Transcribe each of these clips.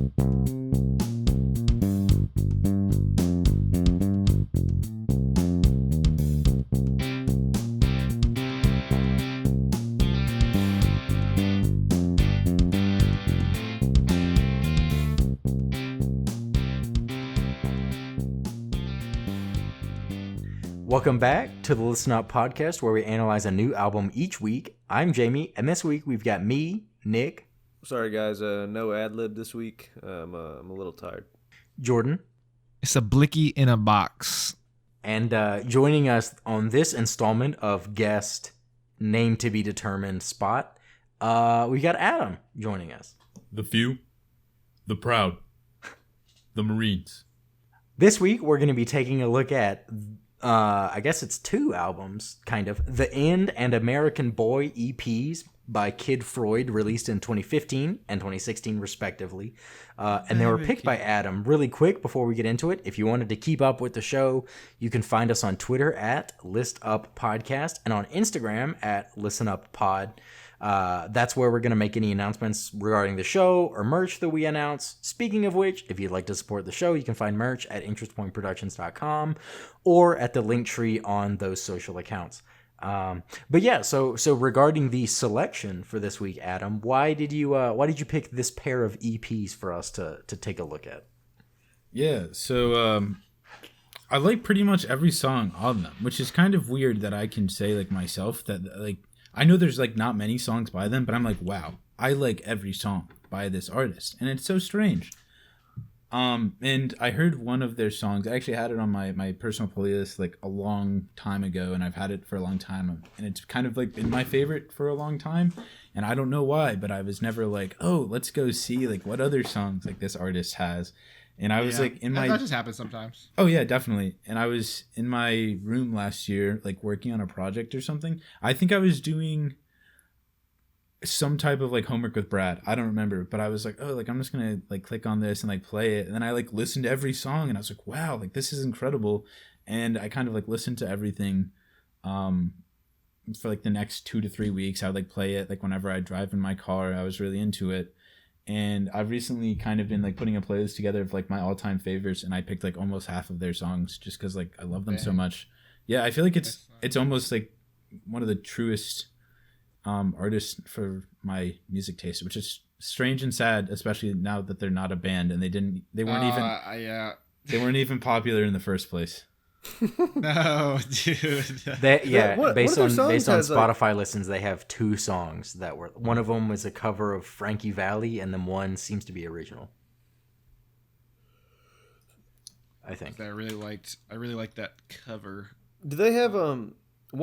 Welcome back to the Listen Up podcast, where we analyze a new album each week. I'm Jamie, and this week we've got me, Nick. Sorry guys, no ad lib this week. I'm a little tired. Jordan. It's a blicky in a box. And joining us on this installment of guest name to be determined spot, we got Adam joining us. The few, the proud, the Marines. This week we're going to be taking a look at I guess it's two albums, kind of. The End and American Boy EPs by Kid Freud, released in 2015 and 2016, respectively. And they were picked by Adam. Really quick, before we get into it, if you wanted to keep up with the show, you can find us on Twitter at ListUpPodcast and on Instagram at ListenUpPod. That's where we're going to make any announcements regarding the show or merch that we announce. Speaking of which, if you'd like to support the show, you can find merch at interestpointproductions.com or at the link tree on those social accounts. But yeah, so regarding the selection for this week, Adam, why did you pick this pair of EPs for us to take a look at? Yeah, so I like pretty much every song on them, which is kind of weird that I can say like myself that like I know there's like not many songs by them, but I'm like, wow, I like every song by this artist, and it's so strange. And I heard one of their songs. I actually had it on my personal playlist like a long time ago, and I've had it for a long time, and it's kind of like been my favorite for a long time. And I don't know why, but I was never like, oh, let's go see like what other songs like this artist has. And I was like in my... That just happens sometimes. Oh, yeah, definitely. And I was in my room last year, like working on a project or something. I think I was doing some type of like homework with Brad. I don't remember, but I was like, oh, like I'm just going to like click on this and like play it. And then I like listened to every song and I was like, wow, like this is incredible. And I kind of like listened to everything for like the next 2 to 3 weeks. I would like play it like whenever I drive in my car. I was really into it. And I've recently kind of been like putting a playlist together of like my all-time favorites, and I picked like almost half of their songs just because like I love them so much. Yeah, I feel like it's almost like one of the truest artists for my music taste, which is strange and sad, especially now that they're not a band and they weren't even popular in the first place. No, dude. Based on Spotify listens, they have 2 songs that were. One of them was a cover of Frankie Valli, and then one seems to be original. I think. I really liked that cover. Do they have one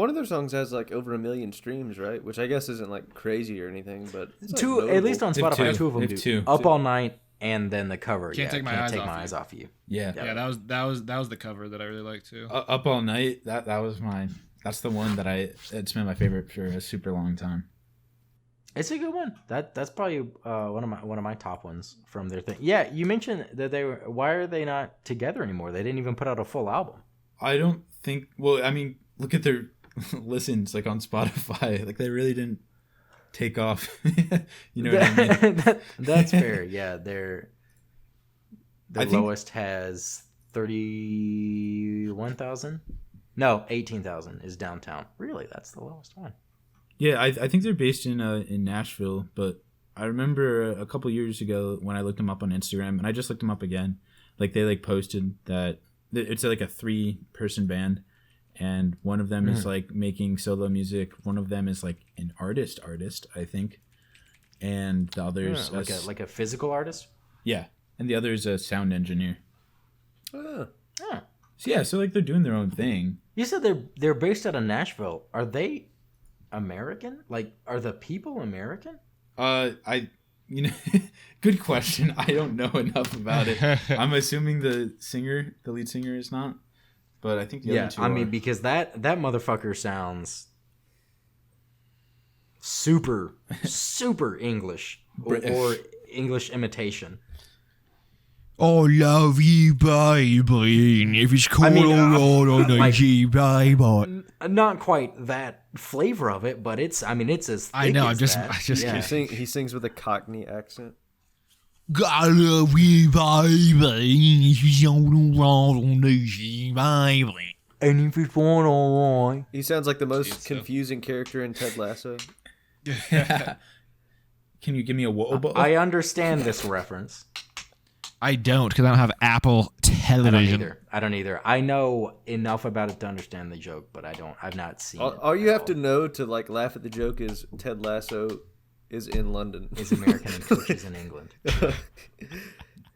of their songs has like over 1 million streams, right? Which I guess isn't like crazy or anything, but it's, like, 2 notable. at least on Spotify. 2 of them do. 2. Up All Night. And then the cover, Can't take my eyes off you. Yeah, that was the cover that I really liked too. Up All Night, that was mine. That's the one that it's been my favorite for a super long time. It's a good one. That's probably one of my top ones from their thing. Yeah, you mentioned that why are they not together anymore? They didn't even put out a full album. I don't think. Well, I mean, look at their listens like on Spotify. Like they really didn't take off. You know what I mean? That's fair. Yeah, their lowest has 31,000. No, 18,000 is Downtown. Really, that's the lowest one. Yeah, I think they're based in Nashville, but I remember a couple years ago when I looked them up on Instagram, and I just looked them up again. Like they like posted that it's like a 3-person band. And one of them is like making solo music. One of them is like an artist, I think. And the other is like a physical artist. Yeah, and the other is a sound engineer. Oh. So yeah, so like they're doing their own thing. You said they're based out of Nashville. Are they American? Like, are the people American? Good question. I don't know enough about it. I'm assuming the lead singer is not. But I think the other two are. mean, because that motherfucker sounds super English or English imitation. Oh, love you, baby. If it's cold on the G, baby. Not quite that flavor of it, but it's as thick I know. as I just yeah. He sings with a Cockney accent. Gotta love you, baby. If you don't want on the baby. And if it's one alright. He sounds like the most Jeez, confusing character in Ted Lasso. Can you give me a whoa? I understand this reference. I don't, because I don't have Apple Television. I don't either. I know enough about it to understand the joke, but I've not seen it. All you have to know to like laugh at the joke is Ted Lasso is in London. Is American and coaches in England.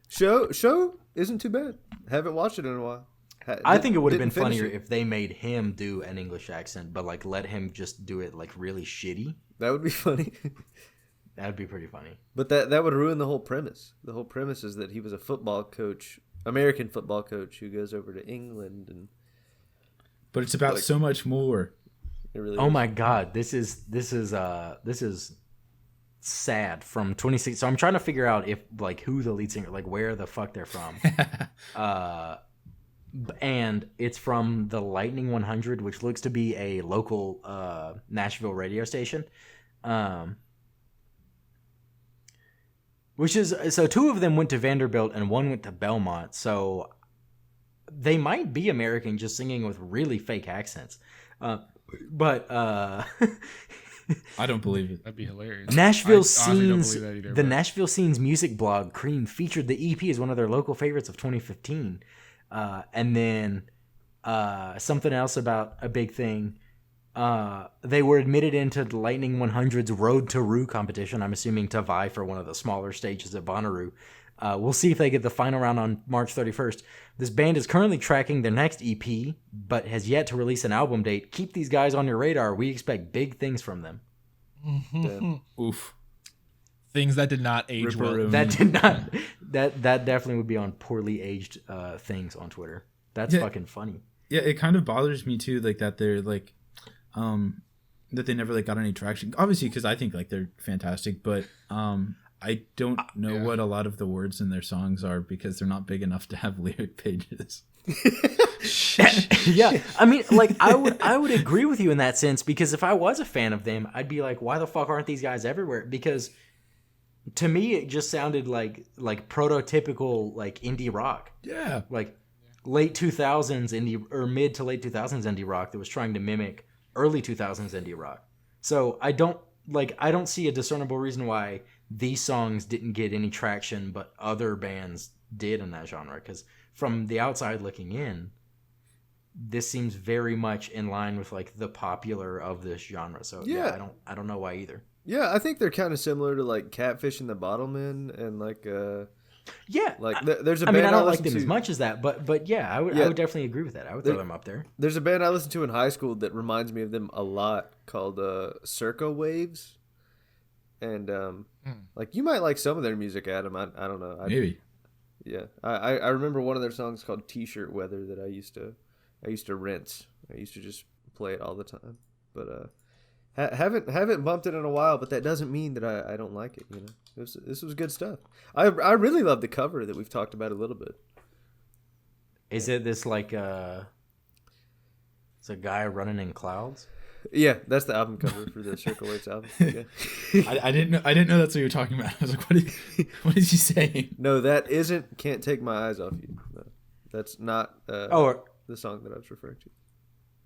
Show isn't too bad. Haven't watched it in a while. I think it would have been Didn't finish funnier it. if they made him do an English accent, but like let him just do it like really shitty. That would be funny. That'd be pretty funny. But that would ruin the whole premise. The whole premise is that he was a football coach, American football coach, who goes over to England, and But it's about so much more. it really. Oh is. my god, this is sad from 26. So I'm trying to figure out if like who the lead singer, like where the fuck they're from. And it's from the Lightning 100, which looks to be a local Nashville radio station. Which is so two of them went to Vanderbilt and one went to Belmont. So they might be American, just singing with really fake accents. But I don't believe it. That'd be hilarious. Nashville I honestly don't Scenes, believe that either, the but- Nashville Scenes music blog Cream featured the EP as one of their local favorites of 2015. And then something else about a big thing. They were admitted into the Lightning 100's Road to Rue competition. I'm assuming to vie for one of the smaller stages at Bonnaroo. We'll see if they get the final round on March 31st. This band is currently tracking their next EP, but has yet to release an album date. Keep these guys on your radar. We expect big things from them. Oof. Things that did not age well. Ripperoo. That did not. That definitely would be on poorly aged things on Twitter. That's fucking funny. Yeah, it kind of bothers me too, like that they're like, that they never like got any traction. Obviously, because I think like they're fantastic, but I don't know what a lot of the words in their songs are because they're not big enough to have lyric pages. Yeah, I mean, like I would agree with you in that sense because if I was a fan of them, I'd be like, why the fuck aren't these guys everywhere? Because to me, it just sounded like prototypical like indie rock, Yeah. like late 2000s indie or mid to late 2000s indie rock that was trying to mimic early 2000s indie rock. So I don't see a discernible reason why these songs didn't get any traction, but other bands did in that genre. Because from the outside looking in, this seems very much in line with like the popular of this genre. So Yeah. I don't know why either. Yeah, I think they're kind of similar to like Catfish and the Bottlemen, and like Yeah, there's a I band mean, I don't like listen them to. as much as that, but yeah, I would definitely agree with that. I would throw them up there. There's a band I listened to in high school that reminds me of them a lot called Circa Waves, and like you might like some of their music, Adam. I don't know. Maybe. Yeah, I remember one of their songs called T-shirt Weather that I used to rinse. I used to just play it all the time, but haven't bumped it in a while. But that doesn't mean that I don't like it. You know, this was good stuff. I really love the cover that we've talked about a little bit. Is it this like it's a guy running in clouds? Yeah, that's the album cover for the Circle Waves album. Yeah. I didn't know that's what you were talking about. I was like, what is he saying? No, that isn't "Can't Take My Eyes Off You." No, that's not the song that I was referring to.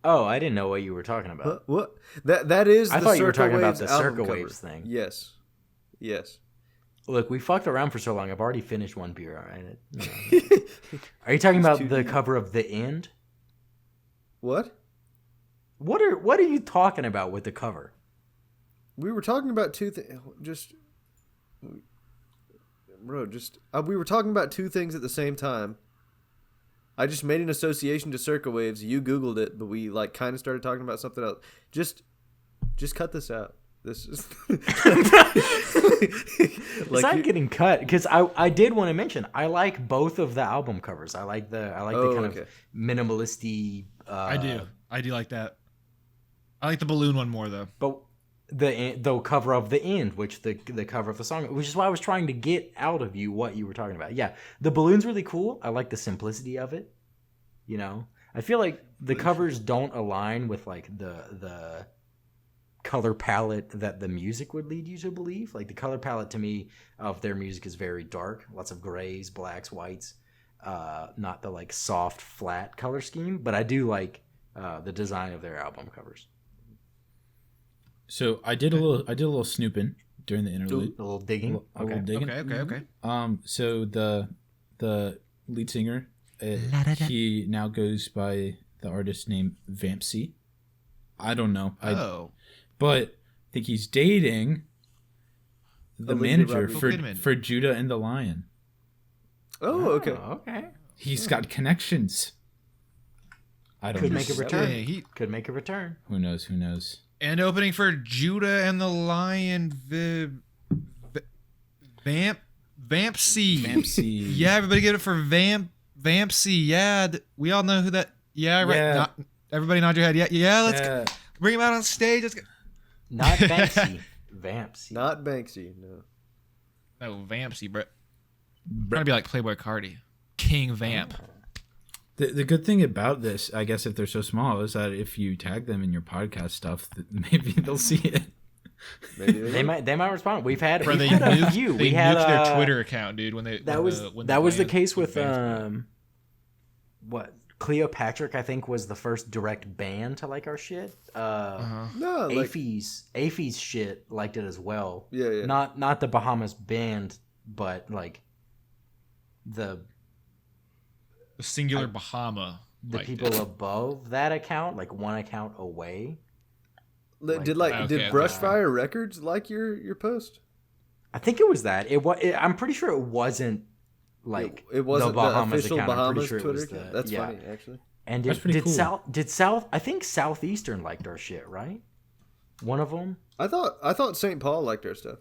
Oh, I didn't know what you were talking about. What? That is. I the thought you were Circle talking about Waves the album Circle cover. Waves thing. Yes. Look, we fucked around for so long. I've already finished one beer. All right. You know. Are you talking about the cover of The End? What? What are you talking about with the cover? We were talking about two things. We were talking about two things at the same time. I just made an association to Circle Waves. You Googled it, but we like kind of started talking about something else. Just cut this out. This is It's not getting cut because I did want to mention I like both of the album covers. I like the kind of minimalisty. I do like that. I like the balloon one more though. But the cover of The End, which the cover of the song, which is why I was trying to get out of you what you were talking about. Yeah, the balloon's really cool. I like the simplicity of it. You know, I feel like the covers don't align with like the color palette that the music would lead you to believe. Like the color palette to me of their music is very dark, lots of grays, blacks, whites, not the like soft flat color scheme, but I do like the design of their album covers. So I did a little snooping during the interlude. A little digging. Okay. So the lead singer, he now goes by the artist name Vampsy. I don't know. But I think he's dating the manager for Judah and the Lion. Oh, okay. Okay. He's got connections. I don't Could know. make a return. Yeah, Could make a return. Who knows? And opening for Judah and the Lion, Vampsy. Vampsy. Yeah, everybody give it for Vampsy. Yeah, we all know who that. Yeah, right. Yeah. Everybody nod your head. Yeah. Let's bring him out on stage. Let's go. Not Banksy. Vampsy. Not Banksy, no. No, Vampsy, bro. Trying to be like Playboy Cardi, King Vamp. The good thing about this, I guess, if they're so small, is that if you tag them in your podcast stuff, maybe they'll see it. Maybe They might respond. We've had Bro, they a few. They nuked their Twitter account, dude. When that was the case with what Cleopatra, I think, was the first direct ban to like our shit. No, like, Afy's shit liked it as well. Yeah. Not the Bahamas band, but like the singular Bahama. The people above that account, like one account away. Did okay, Brushfire Records like your post? I think it was that. I'm pretty sure it wasn't like it wasn't the Bahamas the official account. Bahamas Sure Twitter account. That's funny, actually. And That's pretty cool. did South? I think Southeastern liked our shit, right? One of them. I thought St. Paul liked our stuff.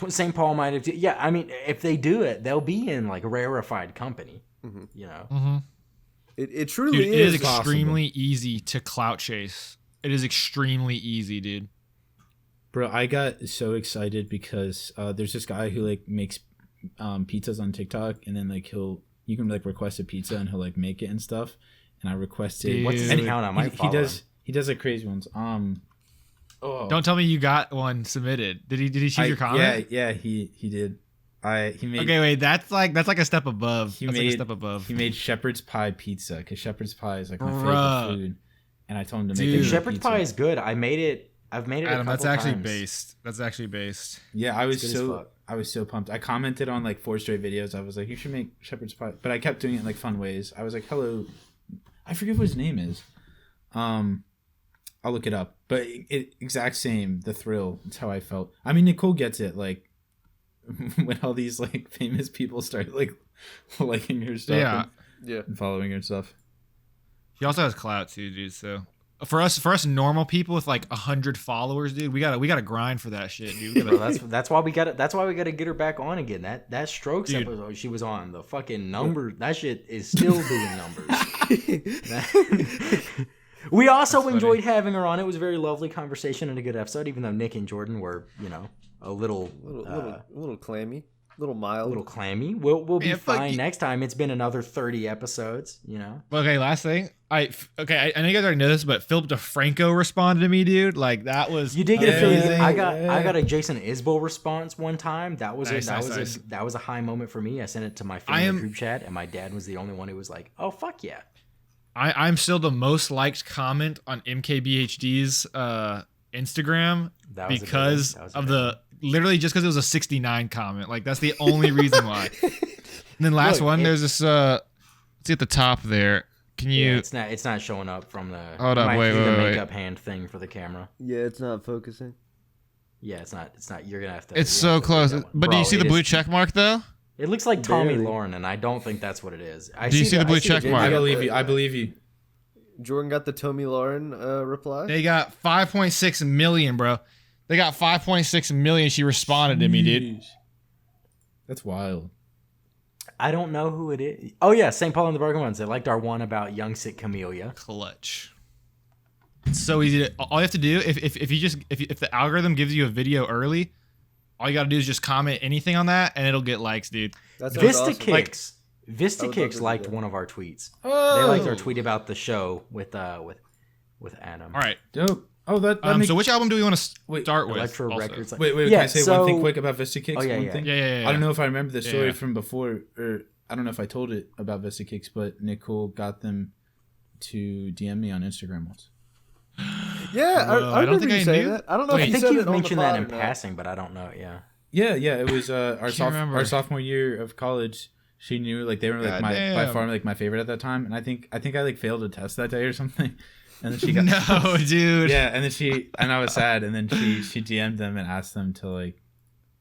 St. Paul might have. Yeah, I mean, if they do it, they'll be in like rarefied company. Mm-hmm. You know. Mm-hmm. It truly Dude, it is possible. extremely easy to clout chase. It is extremely easy, dude. Bro, I got so excited because there's this guy who like makes pizzas on TikTok, and then like you can like request a pizza and he'll like make it and stuff. And I requested. Dude. What's his account? I might follow him. He does like crazy ones. Don't tell me you got one submitted. Did he choose your comment? Yeah, he did. He made. Okay, wait. That's like a step above. He That's made like a step above. He made shepherd's pie pizza because shepherd's pie is like my Bruh. favorite food. And I told him to Dude. make it. Shepherd's pie is good. I've made it. Adam, a couple that's actually times. based. That's actually based. Yeah, I was It's good as fuck. I was so pumped. I commented on like 4 straight videos. I was like, you should make shepherd's pie, but I kept doing it in like fun ways. I was like, hello, I forget what his name is. I'll look it up. But exact same, the thrill. It's how I felt. I mean, Nicole gets it. Like when all these like famous people start like liking her stuff, and following her stuff. He also has clout too, dude. So for us normal people with like 100 followers, dude, we gotta grind for that shit, dude. Bro, that's why we got That's why we got to get her back on again. That Strokes Dude. episode she was on, the fucking number. That shit is still doing numbers. We also enjoyed having her on. It was a very lovely conversation and a good episode, even though Nick and Jordan were, a little clammy, a little mild, a little clammy. We'll be Man, fuck fine you. next time. It's been another 30 episodes, Okay, last thing. I know you guys already know this, but Philip DeFranco responded to me, dude. Like that was You did get a amazing. feeling. I got a Jason Isbell response one time. That was Nice. that was a high moment for me. I sent it to my family group chat, and my dad was the only one who was like, "Oh fuck yeah." I'm still the most liked comment on MKBHD's Instagram That was because a good one. That was a of good one. literally just because it was a 69 comment. Like that's the only reason why. And then last one, there's this. Let's see at the top there. Can you? Yeah, it's not showing up from the. Hold up, might wait, do the wait. makeup hand thing for the camera. Yeah, it's not focusing. Yeah, it's not. You're gonna have to. It's you're so gonna have to do close. that one. But do you Bro, see the it blue is- check mark though? It looks like Tommy Barely. Lauren, and I don't think that's what it is. Do you see the blue check mark? I believe you. I believe you. Jordan got the Tommy Lauren reply. They got 5.6 million, bro. They got 5.6 million. She responded to me, dude. That's wild. I don't know who it is. Oh yeah, St. Paul and the Broken Ones. They liked our one about young sick Camellia. Clutch. It's so easy to. All you have to do if the algorithm gives you a video early, all you got to do is just comment anything on that, and it'll get likes, dude. That's Vista awesome. Kicks. Vista I would love Kicks to do liked that. one of our tweets. Oh, They liked our tweet about the show with Adam. All right. Dope. Oh, that So which album do we want to Wait, start with? Electro also? Records. Wait, Yeah, can I say one thing quick about Vista Kicks? Oh, yeah, one yeah. thing? Yeah. I don't know if I remember the story Yeah. from before, or I don't know if I told it about Vista Kicks, but Nicole got them to DM me on Instagram once. Yeah, Whoa, I I don't remember think you I saying knew. that. I don't know Wait. if I you think said you've it on the mentioned that pod in or not. passing, but I don't know. Yeah. Yeah, it was remember. our sophomore year of college. She knew like they were like by Goddamn. far like my favorite at that time, and I think I like failed a test that day or something, and then she got No, dude. yeah, and I was sad, and then she DM'd them and asked them to like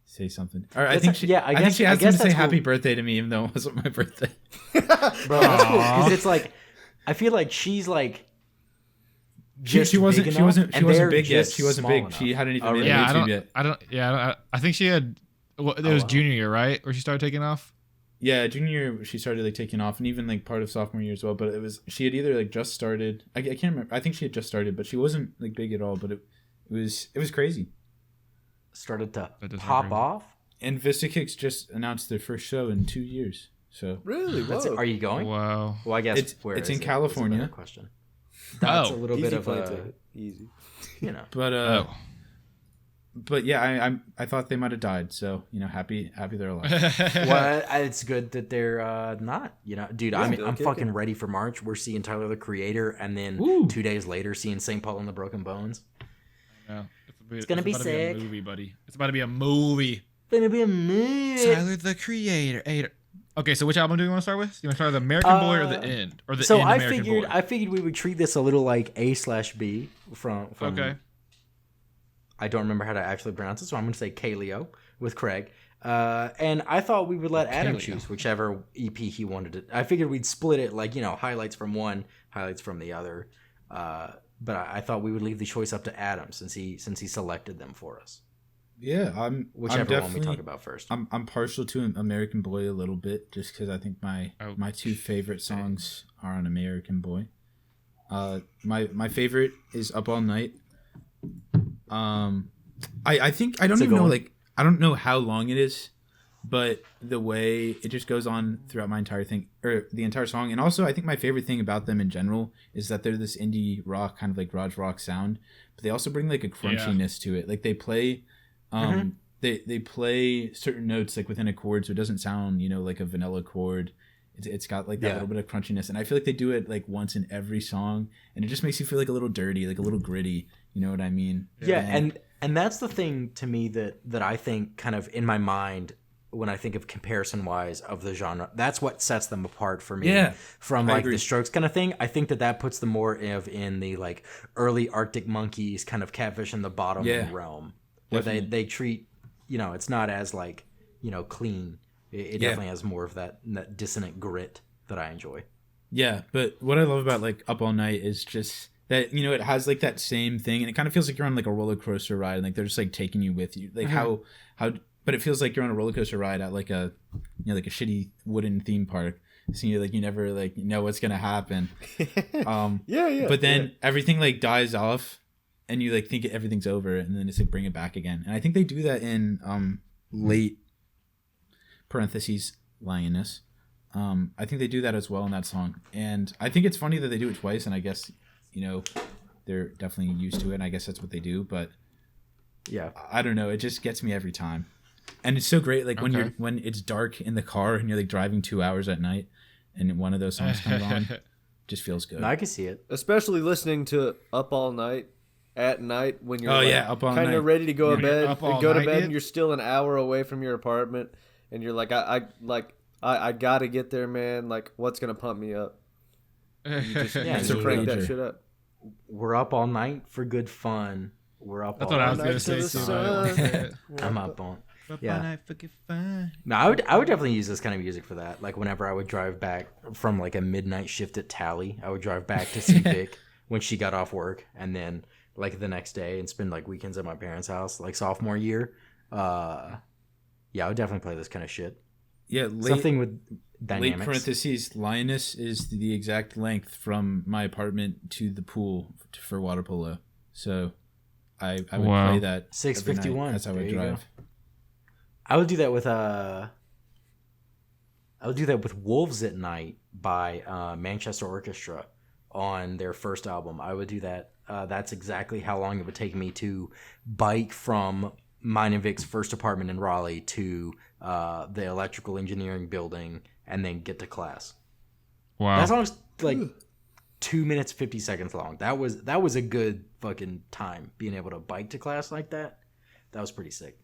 say something. Or I think she asked them to say happy birthday to me, even though it wasn't my birthday. Bro, that's cool. Because it's like, I feel like she's like, She wasn't big yet. just She wasn't small big. enough. She hadn't even Oh, made really? Yeah, YouTube yet. I think she had. Well, it was wow. junior year, right, where she started taking off. Yeah, junior year she started like taking off, and even like part of sophomore year as well. But it was she had either like just started. I can't remember. I think she had just started, but she wasn't like big at all. But it was crazy. Started to That does pop sound off. And Vista Kicks just announced their first show in 2 years. So Really? That's Whoa. it. Are you going? Wow. Well, I guess It's- where it's is in it? California. That's a better question. That's Oh. a little Easy bit of plane a, ticket. Easy. you know. but but yeah, I thought they might have died. So happy they're alive. Well, it's good that they're not. You know, dude. Yeah, I'm still fucking kicking. ready for March. We're seeing Tyler the Creator, and then Ooh. 2 days later, seeing St. Paul and the Broken Bones. Yeah. It's gonna be about sick. To be a movie, buddy. It's about to be a movie. Gonna be a movie. Tyler the Creator. Okay, so which album do you want to start with? Do you want to start with American Boy or the End, or the So End I American figured Boy? I figured we would treat this a little like A/B from Okay. I don't remember how to actually pronounce it, so I'm going to say Kaleo with Craig. And I thought we would let Adam Kaleo. choose whichever EP he wanted to. I figured we'd split it like, highlights from one, highlights from the other. But I thought we would leave the choice up to Adam since he selected them for us. Yeah, I'm Whichever one we definitely- talk about first. I'm partial to American Boy a little bit, just because I think my Oh. two favorite songs are on American Boy. My favorite is Up All Night. I think I don't It's a even good know one. like I don't know how long it is, but the way it just goes on throughout my entire thing or the entire song, and also I think my favorite thing about them in general is that they're this indie rock kind of like garage rock sound, but they also bring like a crunchiness to it. Like they play. They play certain notes like within a chord, so it doesn't sound like a vanilla chord. It's got like that Yeah. little bit of crunchiness, and I feel like they do it like once in every song, and it just makes you feel like a little dirty, like a little gritty. You know what I mean? Yeah, and that's the thing to me that I think kind of in my mind when I think of comparison wise of the genre, that's what sets them apart for me. Yeah, from I like agree. the Strokes kind of thing. I think that puts them more in the like early Arctic Monkeys kind of Catfish in the Bottom Yeah, realm, where they treat it's not as like clean. It Yeah. definitely has more of that dissonant grit that I enjoy. Yeah, but what I love about like Up All Night is just that it has like that same thing, and it kind of feels like you're on like a roller coaster ride, and like they're just like taking you with you, like how but it feels like you're on a roller coaster ride at like a like a shitty wooden theme park, so you never like know what's gonna happen. Yeah. But then everything like dies off, and you like think everything's over, and then it's like bring it back again. And I think they do that in late parentheses lioness. I think they do that as well in that song, and I think it's funny that they do it twice. And I guess they're definitely used to it. And I guess that's what they do. But Yeah. I don't know. It just gets me every time, and it's so great. Like Okay. when it's dark in the car and you're like driving 2 hours at night, and one of those songs comes on, just feels good. No, I can see it. Especially listening to Up All Night at night when you're Oh, yeah, Up All kind Night. of ready to go to When you're bed up all and go to night, bed dude? and you're still an hour away from your apartment and you're like I gotta get there, man. Like, what's gonna pump me up? You just, Yeah, you just it's a crank that rager. shit up. We're up all night for good fun. We're up That's all what I was night gonna to say the too. sun. I'm up on. Up Yeah. all night, fucking fun. No, I would definitely use this kind of music for that. Like whenever I would drive back from like a midnight shift at Tally, I would drive back to see Vic when she got off work, and then like the next day and spend like weekends at my parents' house, like sophomore year. Yeah, I would definitely play this kind of shit. Yeah, Something with late dynamics. parentheses lioness is the exact length from my apartment to the pool for water polo. So I would Wow. play that 651. every night as I would There you go. drive. I would do that with Wolves at Night by Manchester Orchestra on their first album. I would do that that's exactly how long it would take me to bike from mine and Vic's first apartment in Raleigh to the electrical engineering building and then get to class. Wow. That's almost like 2 minutes 50 seconds long. That was a good fucking time being able to bike to class like that. That was pretty sick.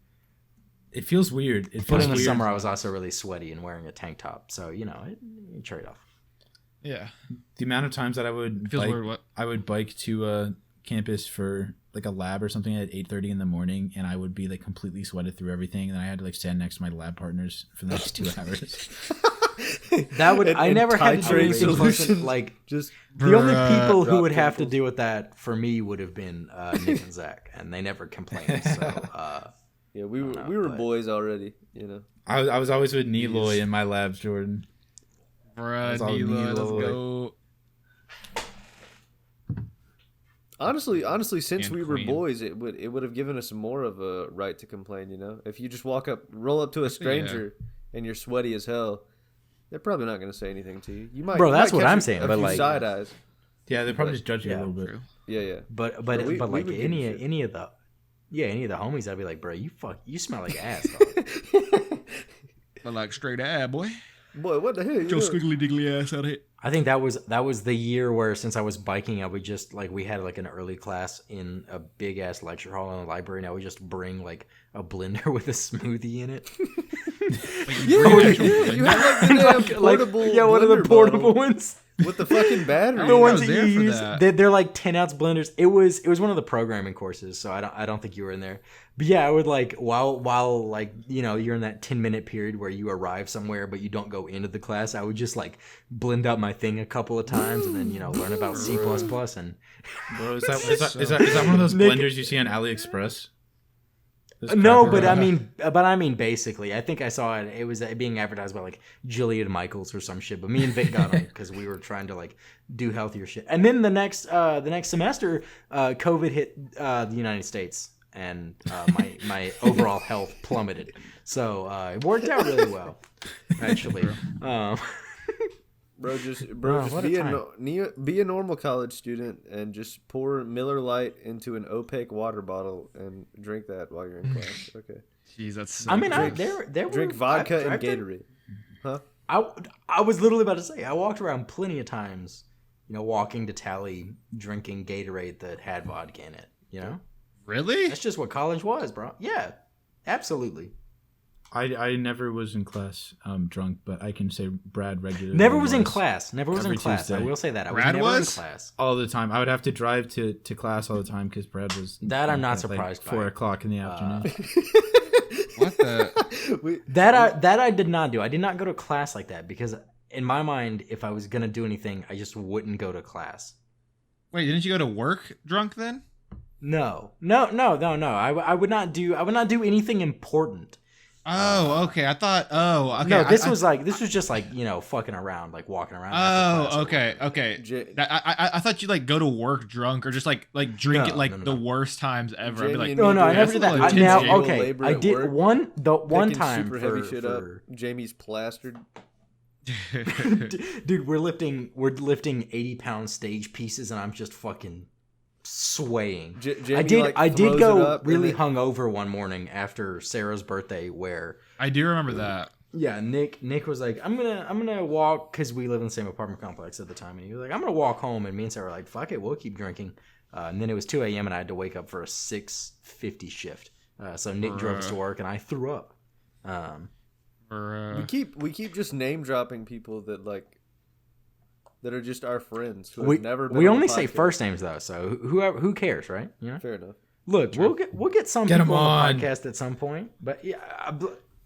It feels weird. But in the summer, I was also really sweaty and wearing a tank top, so you trade off. Yeah. The amount of times that I would Feels bike, weird, what? I would bike to campus for like a lab or something at 8:30 in the morning, and I would be like completely sweated through everything, and then I had to like stand next to my lab partners for the next 2 hours. That would I never had to do titrate anything close to, solutions. like Just the only people who drop would have to chemicals. deal with that for me would have been Nick and Zach, and they never complained. So yeah, we were but- boys already, I was always with Neloy in my labs, Jordan. Bruh, That's all Nilo, let's Nilo. go. Honestly, since And we were Queen. boys, it would have given us more of a right to complain. If you just roll up to a stranger, and you're sweaty as hell, they're probably not going to say anything to you. You might, Bro, you that's might what catch I'm a saying, few but, like- side eyes. Yeah, they probably But- just judge you yeah, a little bit. True. Yeah. but we like would give any a shit. any of the homies, I'd be like, bro, you smell like ass, dog. I like straight ab, boy. Boy, what the hell? Joe squiggly diggly ass out here. I think that was the year where, since I was biking, I would just like, we had like an early class in a big ass lecture hall in the library, and I would just bring like a blender with a smoothie in it. You had like the damn portable one of the blender portable bottle ones. with the fucking battery. The I ones was that there you for use, that. they're like 10-ounce blenders. It was one of the programming courses, so I don't think you were in there. But yeah, I would like while like you're in that 10-minute period where you arrive somewhere but you don't go into the class, I would just like blend out my thing a couple of times and then learn about C++ and Bro, is that one of those Nick- blenders you see on AliExpress? Those no, crap- but I mean basically, I think I saw it. It was being advertised by like Jillian Michaels or some shit. But me and Vic got them because we were trying to like do healthier shit. And then the next semester, COVID hit the United States, and my overall health plummeted. So it worked out really well, actually. Bro, just what a be a normal college student and just pour Miller Lite into an opaque water bottle and drink that while you're in class. Okay. Jeez, that's so I mean, gross. there Drink were, vodka I and Gatorade. Huh? I was literally about to say, I walked around plenty of times, walking to Tally, drinking Gatorade that had vodka in it. Really? That's just what college was, bro. Yeah, absolutely. I never was in class drunk, but I can say Brad regularly Never was in class. Never was in Every class. I Tuesday. will say that. I Brad was never was? in class. all the time. I would have to drive to class all the time because Brad was That I'm not at, surprised by. 4 o'clock in the afternoon. What the? That I did not do. I did not go to class like that because in my mind, if I was gonna do anything, I just wouldn't go to class. Wait, didn't you go to work drunk then? No. I would not do anything important. Oh, okay. I thought. Oh, okay. No, this was just like fucking around, like walking around. after class Oh, or okay, whatever. okay. I thought you like go to work drunk or just like drink No, it like no. the worst times ever. I'd be like, Jamie No, I Yeah, never did that. that's a little Now, intense, okay, labor I at did work, one Picking time super heavy shit up. Jamie's plastered. Dude, we're lifting 80-pound stage pieces, and I'm just fucking swaying. Jamie, I did throws it go up and really then- hungover one morning after Sarah's birthday, where I do remember that. yeah, Nick was like, I'm gonna walk, because we live in the same apartment complex at the time, and he was like, I'm gonna walk home, and me and Sarah were like, fuck it, we'll keep drinking. And then it was 2 a.m. and I had to wake up for a 6:50 shift. So Nick drove us to work, and I threw up. Or, We keep just name dropping people that are just our friends who We have never been we on only the say podcast. first names though, so who cares, right? Fair enough. Look, we'll get some Get 'em people on on. the podcast at some point, but yeah,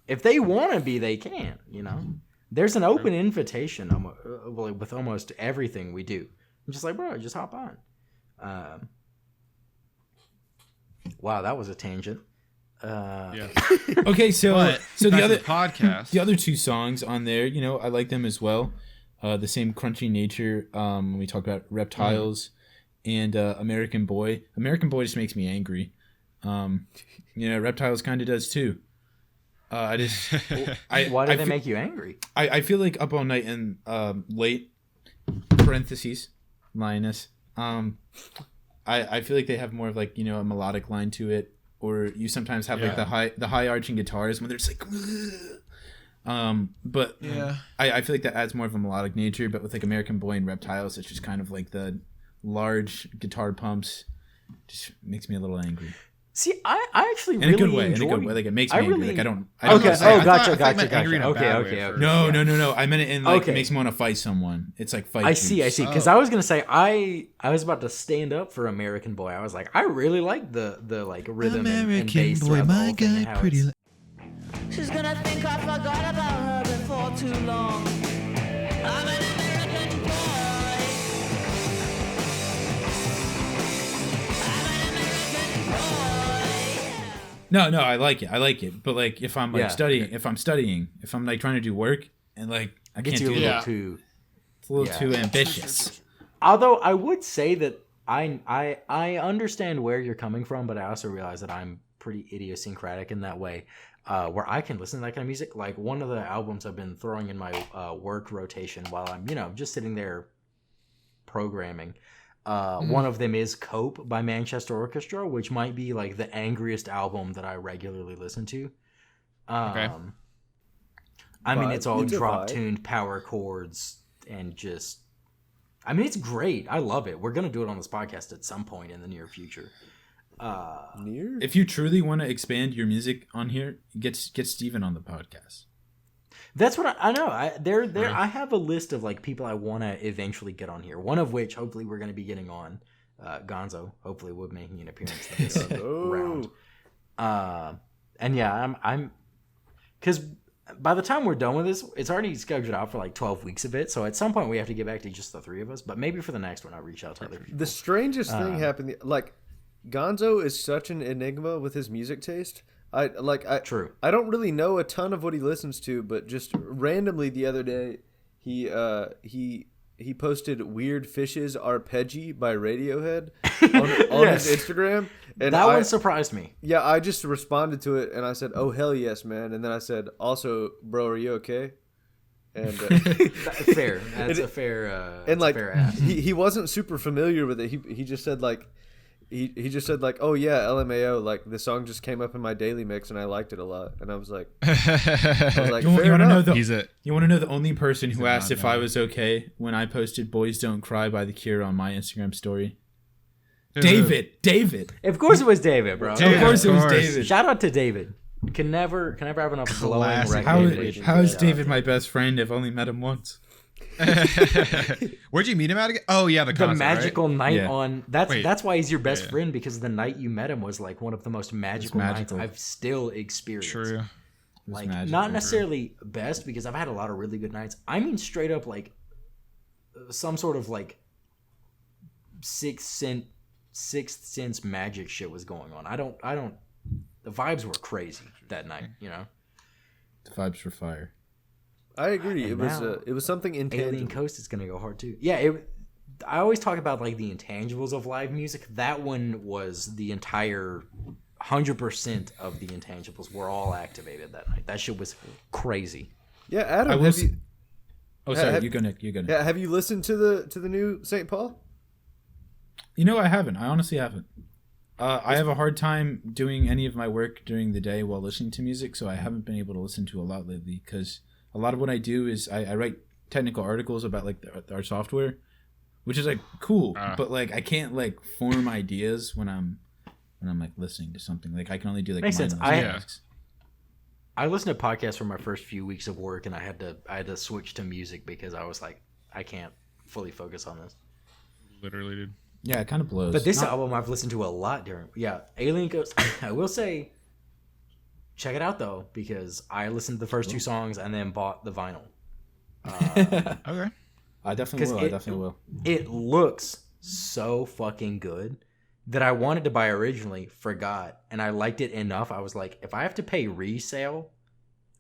if they want to be, they can. There's an open invitation with almost everything we do. I'm just like, bro, just hop on. Wow, that was a tangent. yeah. Okay, so But so back the to other podcast. the other 2 songs on there, I like them as well. The same crunchy nature. When we talk about Reptiles and American Boy. American Boy just makes me angry. Reptiles kind of does too. Why do they make you angry? I feel like Up All Night and late parentheses Lioness. I feel like they have more of like, you know, a melodic line to it, or you sometimes have like the high arching guitars when they're just like but Yeah. I feel like that adds more of a melodic nature, but with like American Boy and Reptiles, it's just kind of like the large guitar pumps just makes me a little angry. See, I actually In really a good way, enjoy. in a good way. Like it makes me I angry. really- Like I don't Okay. say, I Oh, thought- gotcha, I thought you meant gotcha, angry in a gotcha. bad Okay, way at okay. first. No. I meant it in like Okay. it makes me want to fight someone. It's like fight. I see. juice. Because I was gonna say I was about to stand up for American Boy. I was like, I really like the like rhythm and bass throughout the whole thing and how it's- She's gonna think I forgot about her before too long. I'm an American boy. I'm an American boy. No, I like it. But like if I'm like Yeah. studying, if I'm like trying to do work and like I gets can't you a do little it. too. It's a little yeah. too ambitious. Although I would say that I understand where you're coming from, but I also realize that I'm pretty idiosyncratic in that way, where I can listen to that kind of music. Like one of the albums I've been throwing in my work rotation while I'm just sitting there programming. One of them is Cope by Manchester Orchestra, which might be like the angriest album that I regularly listen to. Okay. I mean, Vibe. it's all It's a drop vibe. tuned power chords and just. I mean, it's great. I love it. We're gonna do it on this podcast at some point in the near future. Near? If you truly want to expand your music on here, get Steven on the podcast. That's what I know. I have a list of like people I want to eventually get on here. One of which, hopefully, we're going to be getting on. Gonzo, hopefully, will be making an appearance in this round. And yeah, I'm because by the time we're done with this, it's already scheduled out for like 12 weeks of it. So at some point, we have to get back to just the three of us. But maybe for the next one, I'll reach out to other people. The strangest thing happened. Like, Gonzo is such an enigma with his music taste. True. I don't really know a ton of what he listens to, but just randomly the other day, he posted "Weird Fishes Arpeggi" by Radiohead on Yes. his Instagram, and That one surprised me. yeah, I just responded to it and I said, "Oh hell yes, man!" And then I said, "Also, bro, are you okay?" And Fair. That's a fair. and like fair ask. he wasn't super familiar with it. He just said like. He just said like, oh yeah, LMAO, like the song just came up in my daily mix and I liked it a lot, and I was like, You fair want to know enough. you want to know the only person who asked if not I was okay when I posted "Boys Don't Cry" by The Cure on my Instagram story? David. Of course, it was David, bro. Dude, Of course it was of course. David. Shout out to David. Can never have enough glowing Classic recommendation. How is David my best friend? I've only met him once. Where'd you meet him at again? Oh yeah, the The concert, magical night Yeah. on that's Wait. that's why he's your best Yeah. friend, because the night you met him was like one of the most magical nights magical. I've still right? experienced. True. Like magical. not necessarily best, because I've had a lot of really good nights. I mean straight up like some sort of like sixth sense magic shit was going on. I don't the vibes were crazy that night, you know. The vibes were fire. I agree. And It was something Alien intangible. Coast is gonna go hard too. Yeah, I always talk about like the intangibles of live music. That one was the entire 100% of the intangibles were all activated that night. That shit was crazy. Yeah, I Adam, will have s- you Oh, sorry. have- You go, Nick. You go, Nick. yeah, have you listened to the new St. Paul? You know, I haven't. I honestly haven't. I have a hard time doing any of my work during the day while listening to music, so I haven't been able to listen to a lot lately, because a lot of what I do is I write technical articles about like our software, which is like cool, but like I can't like form ideas when I'm like listening to something. Like I can only do like Makes sense. mindless Yeah. tasks. I listened to podcasts for my first few weeks of work, and I had to switch to music because I was like, I can't fully focus on this. Literally, dude. Yeah, it kind of blows. But this Not- album I've listened to a lot during. Yeah, Alien Coast. I will say, check it out though, because I listened to the first two songs and then bought the vinyl. Okay. I definitely 'Cause will. I definitely will. It looks so fucking good that I wanted to buy originally, forgot, and I liked it enough. I was like, if I have to pay resale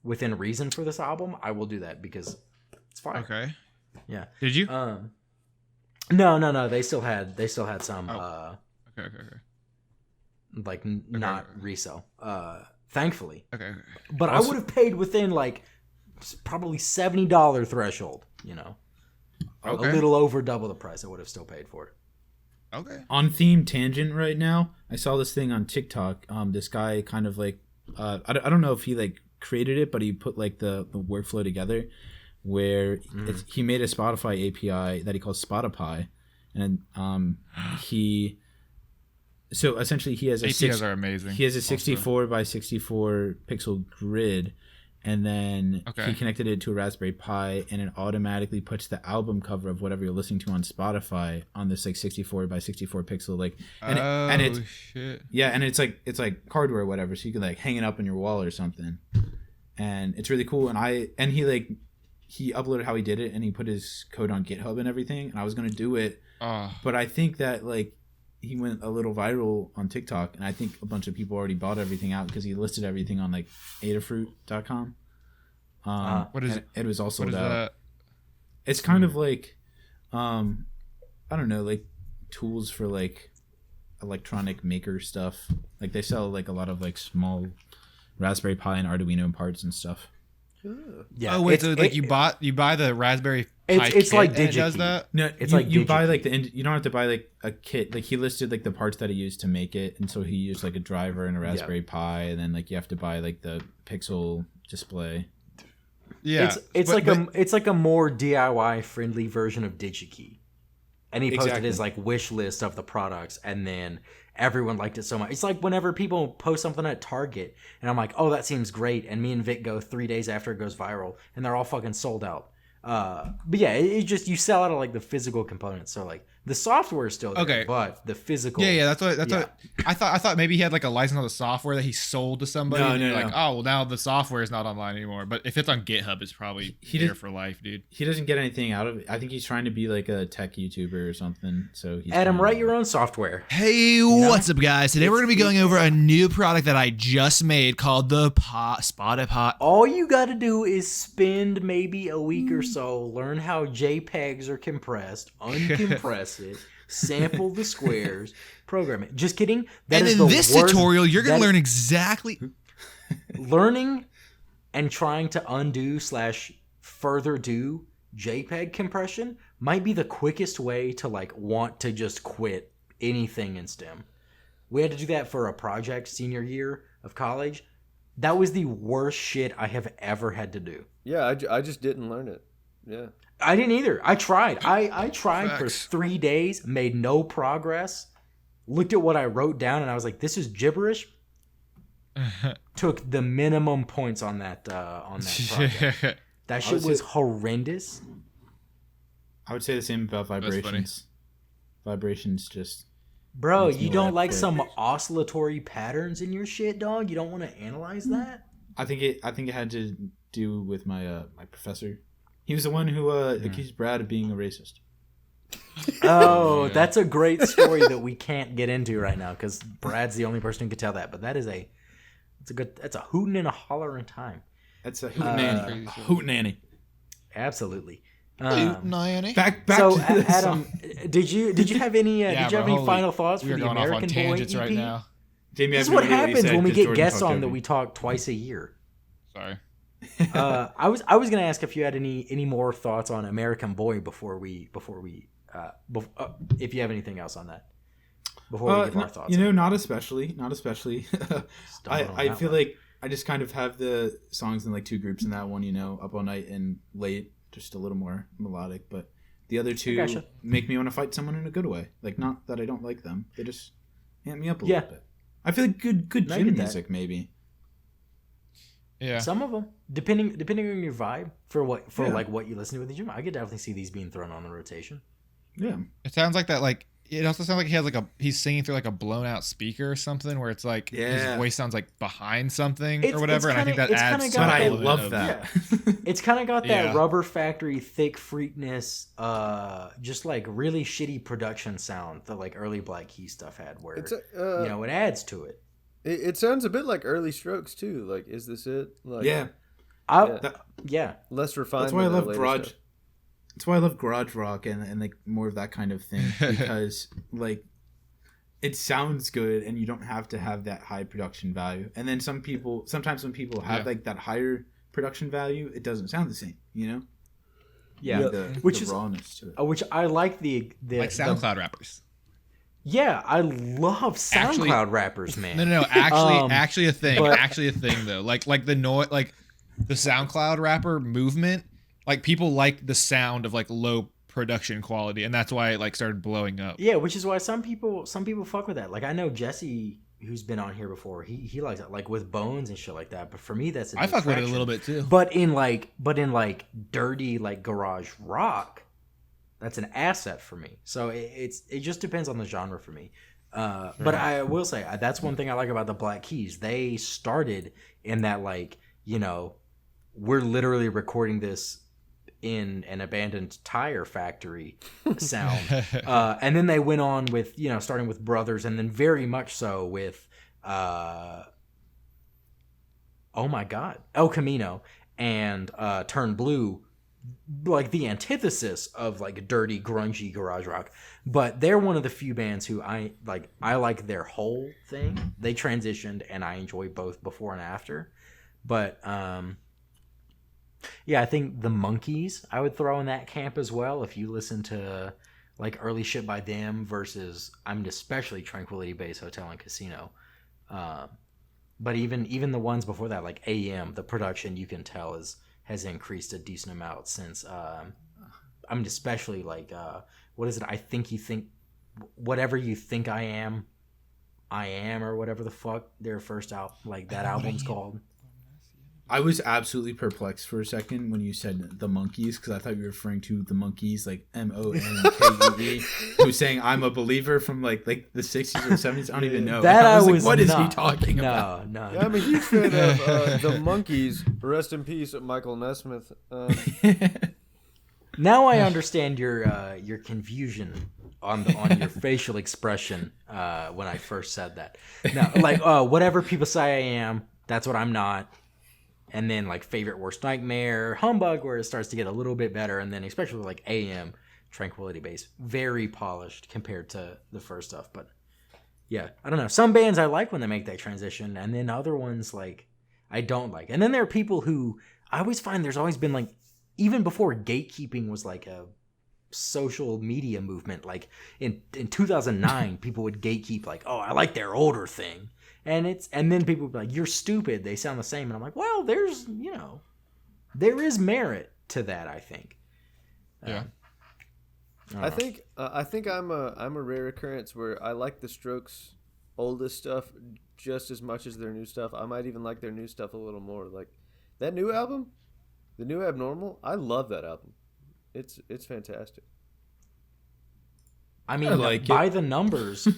within reason for this album, I will do that because it's fine. Okay. Yeah. Did you? No. They still had some Okay. like not resale. Thankfully. Okay. But I would have paid within like probably $70 threshold, you know. Okay. A little over double the price I would have still paid for it. Okay. On theme tangent right now, I saw this thing on TikTok. This guy kind of like, I don't know if he like created it, but he put like the workflow together where he made a Spotify API that he calls Spotify. And so essentially he has APIs are amazing. He has a 64 by 64 pixel grid, and then he connected it to a Raspberry Pi, and it automatically puts the album cover of whatever you're listening to on Spotify on this like 64 by 64 pixel like. And it's shit. Yeah, and it's like hardware or whatever, so you can like hang it up on your wall or something, and it's really cool. And he uploaded how he did it, and he put his code on GitHub and everything. And I was gonna do it, but I think that like he went a little viral on TikTok, and I think a bunch of people already bought everything out because he listed everything on like Adafruit.com. What is it? It was also what is about. that? It's kind of like, I don't know, like tools for like electronic maker stuff. Like they sell like a lot of like small Raspberry Pi and Arduino parts and stuff. Yeah. Oh wait, so like you buy the Raspberry Pi it's kit like and it does DigiKey. that? No, It's you, like you buy DigiKey. like you don't have to buy like a kit. Like he listed like the parts that he used to make it, and so he used like a driver and a Raspberry Pi, and then like you have to buy like the pixel display. Yeah. It's like a more DIY friendly version of DigiKey. And he posted his like wish list of the products, and then everyone liked it so much. It's like whenever people post something at Target, and I'm like, oh, that seems great, and me and Vic go 3 days after it goes viral, and they're all fucking sold out. But yeah, it just, you sell out of like the physical components. So like the software is still there, but the physical. Yeah, that's what I thought maybe he had like a license on the software that he sold to somebody. No, and you're no. like, oh well, now the software is not online anymore. But if it's on GitHub, it's probably there for life, dude. He doesn't get anything out of it. I think he's trying to be like a tech YouTuber or something. So he's Adam, write your own software. Hey, what's up, guys? Today we're gonna be going over a new product that I just made called the Spotify. All you got to do is spend maybe a week or so, learn how JPEGs are compressed, uncompress it, sample the squares, program it. Just kidding. That And is in the this worst- tutorial, you're gonna that- learn exactly. learning and trying to undo / further do JPEG compression might be the quickest way to like want to just quit anything in STEM. We had to do that for a project senior year of college. That was the worst shit I have ever had to do. Yeah, I just didn't learn it. Yeah. I didn't either. I tried. I tried for Facts. 3 days, made no progress. Looked at what I wrote down, and I was like, "This is gibberish." Took the minimum points on that project. That shit was horrendous. I would say the same about funny. vibrations. Vibrations just. Bro, Makes you me don't laugh like for some oscillatory patterns in your shit, dog? You don't want to analyze that? I think it had to do with my my professor. He was the one who accused Brad of being a racist. Oh, that's a great story that we can't get into right now because Brad's the only person who could tell that. But that's a hootin' and a hollering time. That's a hootenanny. Hootenanny. Absolutely. Back So to the Adam, did you have any final thoughts for We are the going off on American Boy tangents EP? right now. Jamie, This is I what immediately happens said, when we 'cause get Jordan guests talked on over that me. we talk twice a year. Sorry. I was gonna ask if you had any more thoughts on American Boy before we if you have anything else on that before we give our thoughts. Not especially. I feel that one. like I just kind of have the songs in like two groups in that one. Up all night and late, just a little more melodic. But the other two gotcha. make me want to fight someone in a good way. Like not that I don't like them, they just amp me up a Yeah. little bit. I feel like good I gym get that. music maybe. Yeah. Some of them, depending on your vibe for Yeah. like what you listen to with the gym, I could definitely see these being thrown on the rotation. Yeah. It sounds like that. Like it also sounds like he has he's singing through like a blown out speaker or something, where it's like his Yeah. voice sounds like behind something It's- or whatever. it's And I think kinda- that it's adds. kinda some got But I element love of- that. It's kind of got that Yeah. Rubber Factory thick freakness, just like really shitty production sound that like early Black Keys stuff had, where It's it adds to it. it sounds a bit like Early Strokes too. Like, is this it? Like, Yeah. Yeah. less refined. That's why I than their love later garage. stuff. That's why I love garage rock and like more of that kind of thing because like it sounds good and you don't have to have that high production value. And then sometimes when people have like that higher production value, it doesn't sound the same. Yeah. The Which the is- rawness to it. Which I like the like SoundCloud rappers. Yeah, I love SoundCloud rappers, man. No. Actually a thing. but- Actually a thing though. Like the the SoundCloud rapper movement. Like people like the sound of like low production quality, and that's why it like started blowing up. Yeah, which is why some people fuck with that. Like I know Jesse, who's been on here before. He likes it, like with Bones and shit like that. But for me, that's a I fuck with it a distraction. little bit too. But in like dirty like garage rock, that's an asset for me. So it just depends on the genre for me. But I will say that's one thing I like about the Black Keys. They started in that like, you know, we're literally recording this in an abandoned tire factory sound. And then they went on with, you know, starting with Brothers, and then very much so with oh my god, El Camino and Turn Blue, like the antithesis of like dirty grungy garage rock. But they're one of the few bands who I like their whole thing. They transitioned and I enjoy both before and after. But yeah, I think the Monkees I would throw in that camp as well. If you listen to like early shit by them versus, I mean, especially Tranquility Base Hotel and Casino. But even the ones before that, like AM, the production you can tell has increased a decent amount since. I mean, especially like what is it? I think you think whatever you think I am, or whatever the fuck their first album, like that album's called. I was absolutely perplexed for a second when you said the Monkees, because I thought you were referring to the Monkees, like MONKEE, who's saying I'm a believer from like the 60s or 70s. I don't even know. That I was like, was what is he not- talking about? No. Yeah, I'm a huge fan of the Monkees. Rest in peace, Michael Nesmith. Now I understand your confusion on your facial expression when I first said that. Now, like whatever people say I am, that's what I'm not. And then like Favorite Worst Nightmare, Humbug, where it starts to get a little bit better, and then especially like AM, Tranquility Base, very polished compared to the first stuff. But yeah, I don't know. Some bands I like when they make that transition, and then other ones like I don't like. And then there are people who I always find there's always been like, even before gatekeeping was like a social media movement, like in 2009 people would gatekeep like, oh, I like their older thing. And then people would be like, you're stupid, they sound the same. And I'm like, well, there's, you know, there is merit to that, I think. Yeah. I think I'm a rare occurrence where I like the Strokes' oldest stuff just as much as their new stuff. I might even like their new stuff a little more. Like that new album, the new Abnormal. I love that album. It's fantastic. I mean, I like by it. the numbers,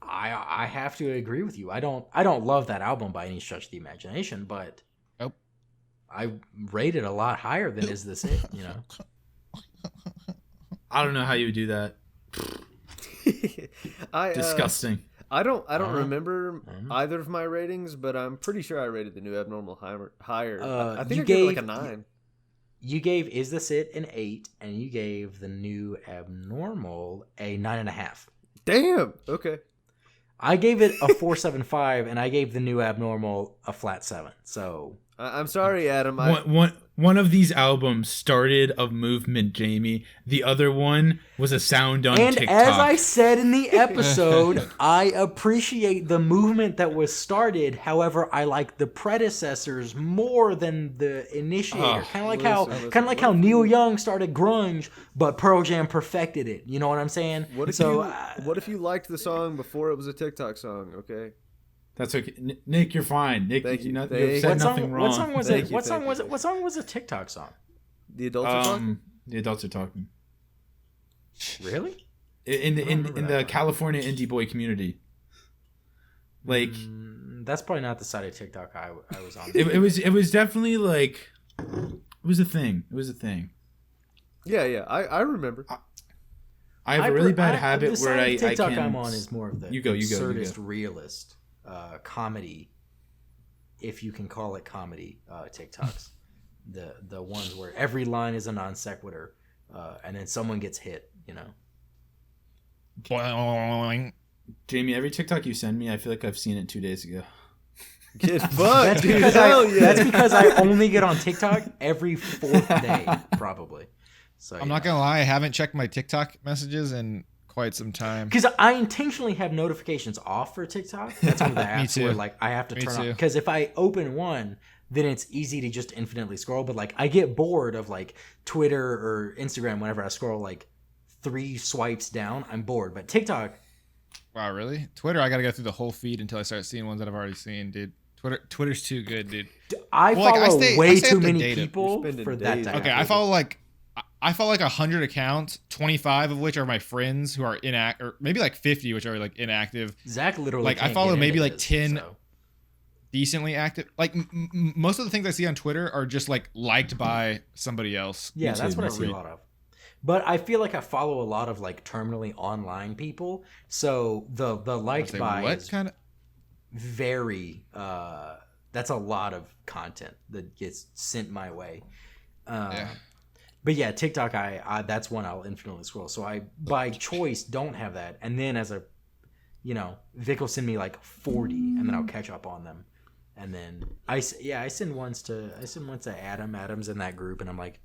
I have to agree with you. I don't love that album by any stretch of the imagination, but Nope. I rate it a lot higher than Is This It, you know? I don't know how you would do that. Disgusting. I don't Uh-huh. remember either of my ratings, but I'm pretty sure I rated the new Abnormal higher. I think you I gave it like gave- a 9. You gave Is This It an 8, and you gave the new Abnormal a 9.5. Damn. Okay. I gave it a 4.75, and I gave the new Abnormal a flat 7. So I'm sorry, Adam. One of these albums started a movement, Jamie. The other one was a sound on and TikTok. as I said in the episode, I appreciate the movement that was started. However, I like the predecessors more than the initiator. Kind of like how Neil Young started grunge, but Pearl Jam perfected it. You know what I'm saying? What if you liked the song before it was a TikTok song? Okay. That's okay. Nick, you're fine. Nick, Thank you. you've Thank you. said what nothing song? wrong. What song was Thank it? you, What song thank was you. it? What song was a TikTok song? The adults are talking. The adults are talking. Really? In remember the that. California indie boy community. Like That's probably not the side of TikTok I was on. it was definitely like it was a thing. It was a thing. Yeah. I remember. I have a really bad the habit side where of I TikTok can. I'm on is more of the You go. absurdist realist comedy, if you can call it comedy, TikToks. the ones where every line is a non sequitur, and then someone gets hit. You know. Boing. Jamie, every TikTok you send me, I feel like I've seen it 2 days ago. Get fucked, That's dude. because Hell yeah. that's because I only get on TikTok every 4th day, probably. So I'm not gonna lie, I haven't checked my TikTok messages in quite some time. Because I intentionally have notifications off for TikTok. That's one of the apps too. where like I have to Me turn on. too. Because if I open one, then it's easy to just infinitely scroll. But like I get bored of like Twitter or Instagram whenever I scroll like 3 swipes down. I'm bored. But TikTok, Wow, really? Twitter, I gotta go through the whole feed until I start seeing ones that I've already seen, dude. Twitter's too good, dude. I Well, like, follow I way stay too up to many date. people You're spending for that days to on Okay, happen. I follow like 100 accounts, 25 of which are my friends who are inactive, or maybe like 50 which are like inactive. Zach literally Like, I can't follow get maybe into like this, 10 so. decently active. Like most of the things I see on Twitter are just like liked by somebody else. Yeah, Me that's too, what I me see a too. lot of. But I feel like I follow a lot of like terminally online people. So the liked Say, by what is kind of? very that's a lot of content that gets sent my way. Yeah. But yeah, TikTok, I that's one I'll infinitely scroll. So I by choice don't have that, and then as a Vic will send me like 40, and then I'll catch up on them, and then I send ones to Adam. Adam's in that group, and I'm like,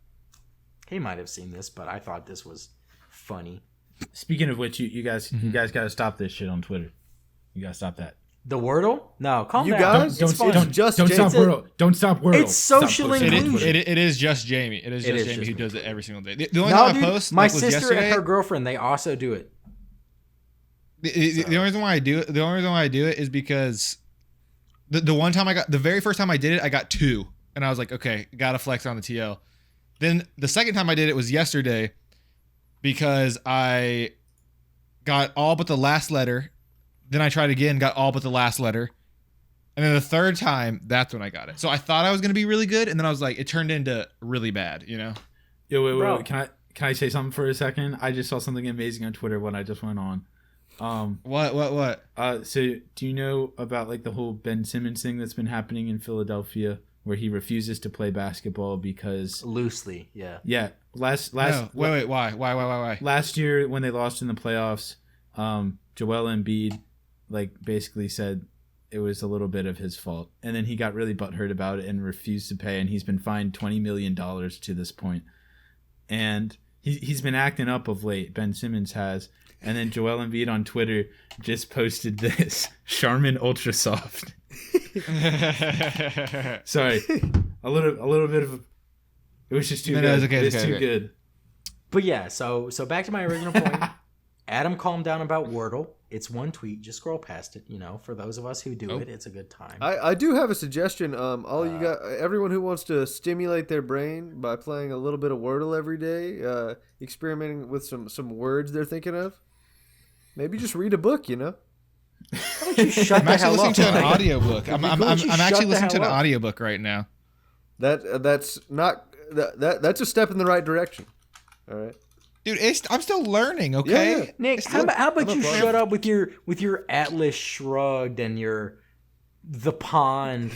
he might have seen this, but I thought this was funny. Speaking of which, you guys got to stop this shit on Twitter. You got to stop that. The Wordle? No, calm You down. guys? It's fun. Don't just don't stop Jason. Wordle. Don't stop Wordle. It's social Stop posting on inclusion. Twitter. It is just Jamie. It is It just is Jamie just who me. does it every single day. The only No, time dude, I post my like, was sister yesterday. and her girlfriend, they also do it. The only reason why I do it is because the very first time I did it, I got 2, and I was like, okay, gotta flex on the TL. Then the second time I did it was yesterday because I got all but the last letter. Then I tried again, got all but the last letter. And then the third time, that's when I got it. So I thought I was gonna be really good, and then I was like, it turned into really bad, Yo, Bro. wait. Can I say something for a second? I just saw something amazing on Twitter when I just went on. What? So do you know about like the whole Ben Simmons thing that's been happening in Philadelphia, where he refuses to play basketball because Loosely, yeah. last No, wait, why? last year when they lost in the playoffs, Joel Embiid like basically said it was a little bit of his fault, and then he got really butthurt about it and refused to pay, and he's been fined $20 million to this point. And he's been acting up of late, Ben Simmons has. And then Joel Embiid on Twitter just posted this Charmin Ultra Soft. Sorry, a little bit of it was just too good. it's okay, It was it's okay, too okay. good. But yeah, so back to my original point. Adam calmed down about Wordle. It's one tweet. Just scroll past it. For those of us who do it, it's a good time. I do have a suggestion. Everyone who wants to stimulate their brain by playing a little bit of Wordle every day, experimenting with some words they're thinking of. Maybe just read a book. Why don't you shut I'm the actually hell listening up, to an Ryan? audiobook. I'm Why don't you shut actually the listening to an hell up? audiobook right now. That's a step in the right direction. All right. Dude, I'm still learning, okay? Yeah. Nick, how about you I'm a shut up with your Atlas Shrugged and your The Pond,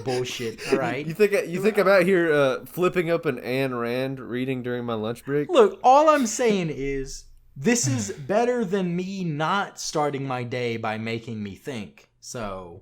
bullshit. All right. You think I'm out here flipping up an Ayn Rand reading during my lunch break? Look, all I'm saying is this is better than me not starting my day by making me think. So,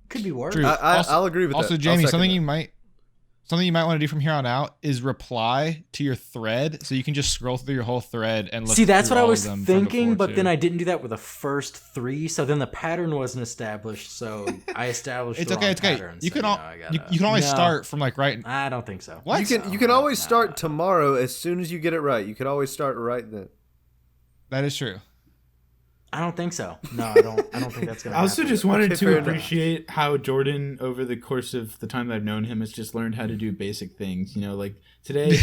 could be worse. True. I'll agree with that. Also, I'll Jamie, second something that. you might want to do from here on out is reply to your thread, so you can just scroll through your whole thread and look. See, that's through what I all was of them from thinking, before, but then too. I didn't do that with the first 3, so then the pattern wasn't established. So I established. It's the okay. wrong It's okay. pattern, You so, can I you can always No. start from like right. I don't think so. What? You can always start tomorrow as soon as you get it right. You can always start right then. That is true. I don't think so. No, I don't think that's gonna. I also happen. just wanted Okay, fair to enough. appreciate how Jordan, over the course of the time that I've known him, has just learned how to do basic things. Like today.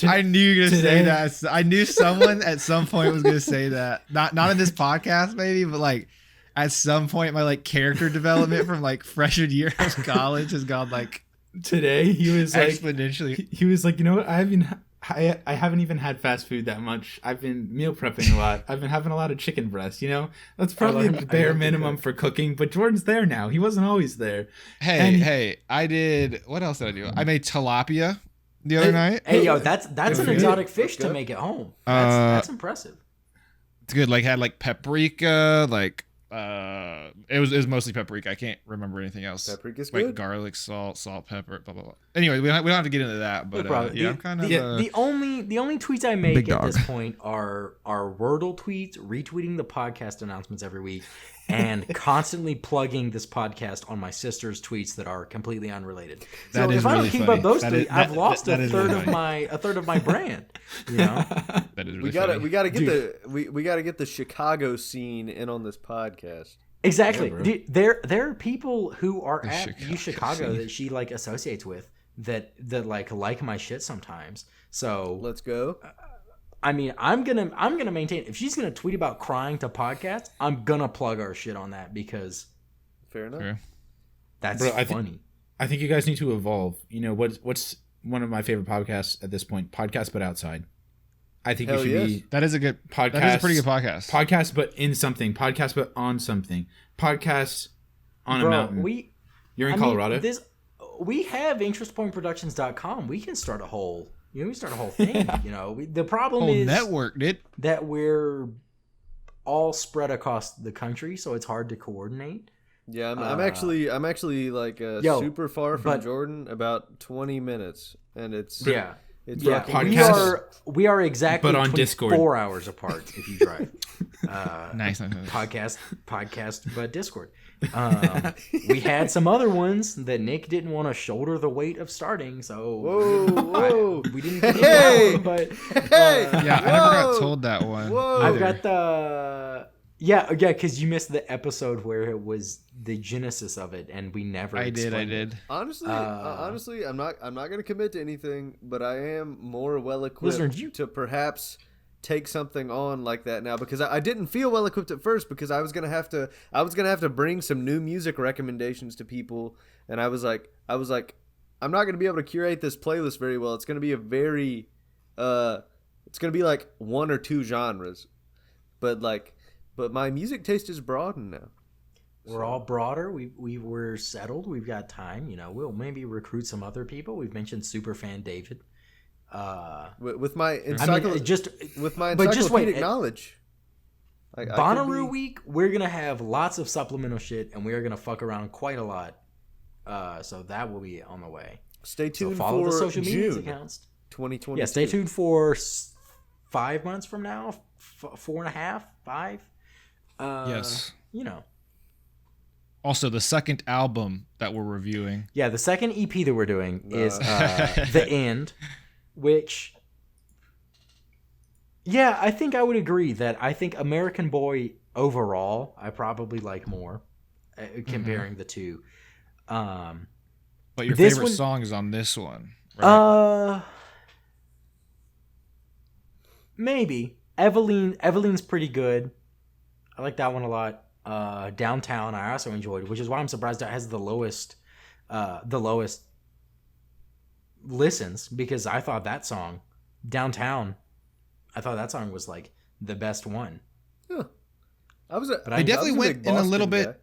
I knew you were gonna say today- that. I knew someone at some point was gonna say that. Not in this podcast, maybe, but like at some point, my like character development from like freshman year of college has gone like Today he was like exponentially. he was like, what? I haven't even had fast food that much. I've been meal prepping a lot. I've been having a lot of chicken breast. That's probably the bare minimum for cooking. But Jordan's there now. He wasn't always there. Hey, I did. What else did I do? I made tilapia the other night. Hey, yo, that's an good. exotic fish to good. make at home. Uh, That's impressive. It's good. Like had like paprika, like It was mostly paprika. I can't remember anything else. Paprika's like good. garlic, salt, pepper, blah blah blah. Anyway, we don't have to get into that, but I'm kind of the only tweets I make big at dog. this point are Wordle tweets, retweeting the podcast announcements every week, and constantly plugging this podcast on my sister's tweets that are completely unrelated. So That is if I don't really keep funny. up those That three, is- I've lost that a is third really of funny. my brand. You know, that is really We gotta funny. we gotta get we gotta get the Chicago scene in on this podcast. exactly. Yeah, bro. Dude, there are people who are The at Chicago Chicago scene. that she like associates with that like my shit sometimes. So Let's go. I mean, I'm gonna maintain if she's gonna tweet about crying to podcasts, I'm gonna plug our shit on that because Fair enough. Fair. that's Bro, funny. I think you guys need to evolve. You know, what's one of my favorite podcasts at this point? Podcast But Outside. I think Hell you should yes. be That is a good podcast. That is a pretty good podcast. Podcast but in something. Podcast but on something. Podcast on a mountain. You're in Colorado? We have interestpointproductions.com. We can start a whole thing. You know, the problem Whole is network, dude. that we're all spread across the country, so it's hard to coordinate. Yeah, I'm actually like yo, super far from but- Jordan, about 20 minutes, and it's Yeah. it's Yeah, fucking- podcast- we are exactly but on 24 Discord. hours apart if you drive. Nice. Podcast, but Discord. We had some other ones that Nick didn't want to shoulder the weight of starting, so Whoa. we didn't get Hey! into that one, but Hey! Yeah, I never got Whoa! told that one. Whoa! I've either. got the because you missed the episode where it was the genesis of it, and we never. I explained did. it. Honestly, I'm not gonna commit to anything, but I am more well Listener, equipped to perhaps take something on like that now, because I didn't feel well equipped at first, because I was gonna have to bring some new music recommendations to people, and I was like I'm not gonna be able to curate this playlist very well. It's gonna be it's gonna be like one or two genres, but my music taste is broadened now. We're all broader. We were settled. We've got time. You know, we'll maybe recruit some other people. We've mentioned Superfan David. With my with my but just wait, encyclopedic knowledge. I could Bonnaroo be- week, we're gonna have lots of supplemental shit, and we are gonna fuck around quite a lot. So that will be on the way. Stay So tuned follow for the social media June accounts. 2020. Yeah, stay tuned for 5 months from now, 4.5, 5. Yes. You know. Also, the second album that we're reviewing. Yeah, the second EP that we're doing is The End, which, yeah, I think I would agree that I think American Boy overall, I probably like more, comparing the two. But your This favorite one- song is on this one. Right? Maybe. Evelyn's pretty good. I like that one a lot. Downtown I also enjoyed, which is why I'm surprised that has the lowest listens, because I thought that song, Downtown, was like the best one. Huh. But They definitely went in a little bit.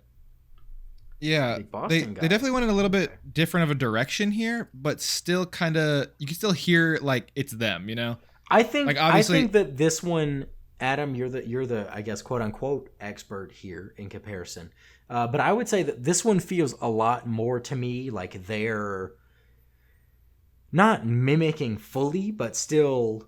Yeah, Big Boston they guy. definitely went in a little bit different of a direction here, but still kind of you can still hear like it's them, you know. I think Like, obviously- I think that this one, Adam, you're the I guess quote unquote expert here in comparison. But I would say that this one feels a lot more to me like they're not mimicking fully, but still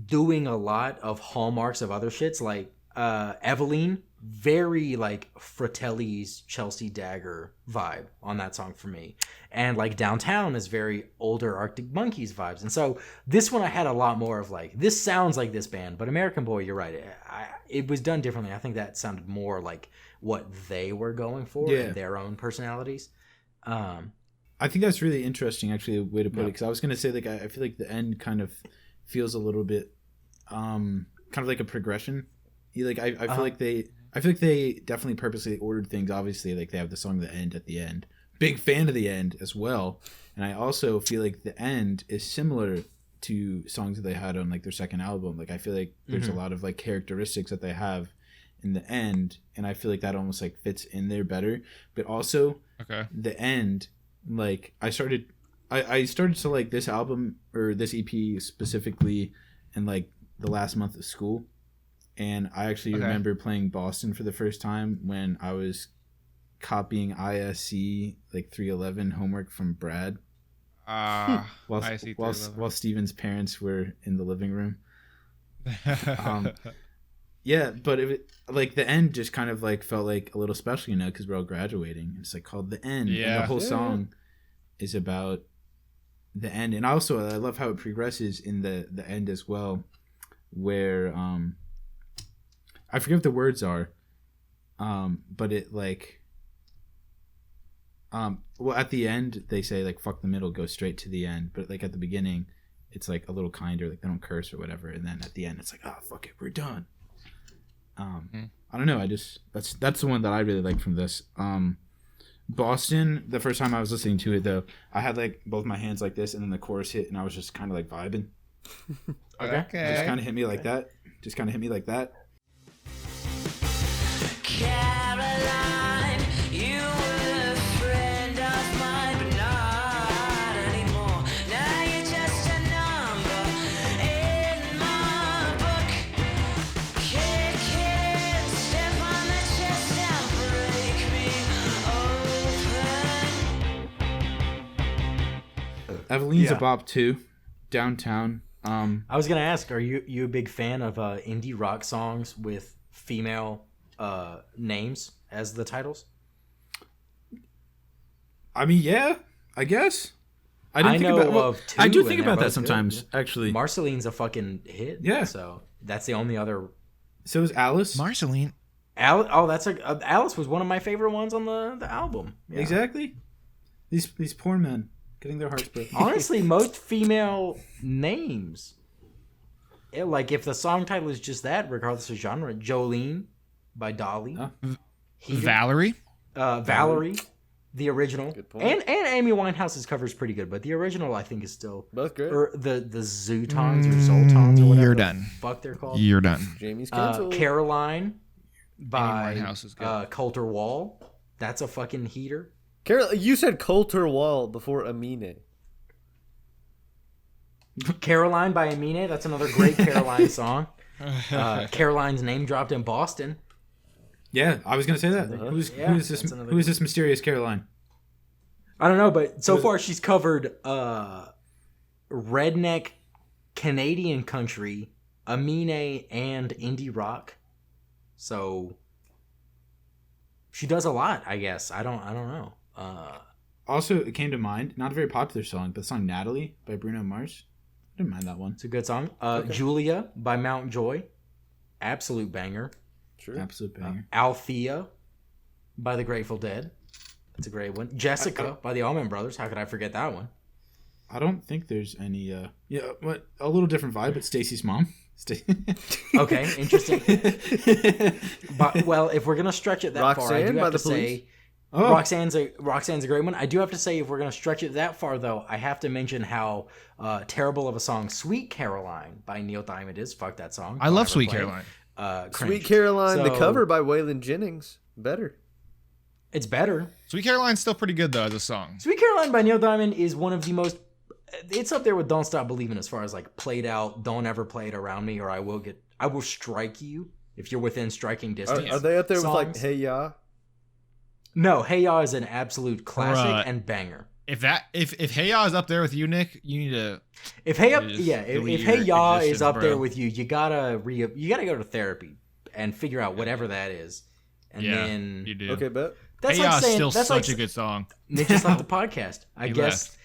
doing a lot of hallmarks of other shits. Like Evelyn, very like Fratelli's Chelsea Dagger vibe on that song for me. And like Downtown is very older Arctic Monkeys vibes. And so this one I had a lot more of like, this sounds like this band, but American Boy, you're right. It was done differently. I think that sounded more like what they were going for in their own personalities. I think that's really interesting, actually, a way to put it. Because I was going to say, like, I feel like the end kind of feels a little bit, kind of like a progression. I feel like they definitely purposely ordered things. Obviously, like they have the song "The End" at the end. Big fan of the end as well. And I also feel like the end is similar to songs that they had on like their second album. Like I feel like there's a lot of like characteristics that they have in the end, and I feel like that almost like fits in there better. But also, the end, like I started to like this album or this EP specifically in like the last month of school, And I actually remember playing Boston for the first time when I was copying ISC like 311 homework from Brad. While Steven's parents were in the living room. Yeah, but like the end just kind of like felt like a little special, you know, because we're all graduating. It's like called The End. Yeah. And the whole song is about the end. And also I love how it progresses in the end as well, where I forget what the words are, but it like well, at the end they say like fuck the middle, go straight to the end, but like at the beginning it's like a little kinder, like they don't curse or whatever, and then at the end it's like, oh fuck it, we're done. I don't know, I just that's the one that I really like from this. Boston, the first time I was listening to it though, I had like both my hands like this, and then the chorus hit and I was just kind of like vibing. Just kind of hit me like that. Caroline, you were a friend of mine, but not anymore. Now you're just a number in my book. Kid, step on the chest and break me open. Eveline's a bop too. Downtown. I was gonna ask, are you a big fan of indie rock songs with female names as the titles? I mean, yeah, I guess. I do think about that sometimes, good. actually. Marceline's a fucking hit. Yeah. So that's the only other. So is Alice. Marceline. That's Alice was one of my favorite ones on the album. Yeah. Exactly. These poor men getting their hearts broken. Honestly, most female names, like if the song title is just that, regardless of genre, Jolene by Dolly, Valerie, Valerie, the original, Good point. and Amy Winehouse's cover is pretty good, but the original I think is still Both good. or the Zootons or Zoltons or whatever You're the done. fuck they're called. You're done. Jamie's canceled. Caroline by Winehouse is good. Coulter Wall. That's a fucking heater. Carol, you said Coulter Wall before Amine. Caroline by Amine. That's another great Caroline song. Caroline's name dropped in Boston. Yeah, I was gonna say that. Uh-huh. Who is this mysterious Caroline? I don't know, but so far she's covered redneck Canadian country, Amine, and indie rock. So she does a lot, I guess. I don't know. Also, it came to mind, not a very popular song, but the song Natalie by Bruno Mars. I didn't mind that one. It's a good song. Julia by Mount Joy. Absolute banger. True. Absolute banger. Althea by the Grateful Dead. That's a great one. Jessica by the Allman Brothers. How could I forget that one? I don't think there's any. What a little different vibe. But Stacy's mom. Okay, interesting. But well, if we're gonna stretch it that far, I do have to say, Roxanne's a great one. I do have to say, if we're gonna stretch it that far, though, I have to mention how terrible of a song "Sweet Caroline" by Neil Diamond is. Fuck that song. I love Sweet Caroline. Cringe. Sweet Caroline, the So, cover by Waylon Jennings. Better. It's better. Sweet Caroline's still pretty good though as a song. Sweet Caroline by Neil Diamond is one of the most. It's up there with "Don't Stop Believing" as far as like played out. Don't ever play it around me, or I will strike you if you're within striking distance. Are they up there with like songs. Hey Ya? No, Hey Ya is an absolute classic Bruh. and banger. If Hey Ya is up there with you, Nick, you need to. If Hey Ya, You just if delete Hey your Ya is existence, up there bro. with you, you gotta go to therapy and figure out whatever that is, and Yeah, then you do. Okay, bet. that's Hey like Ya is saying still that's such like a good song. Nick just left the podcast. I He guess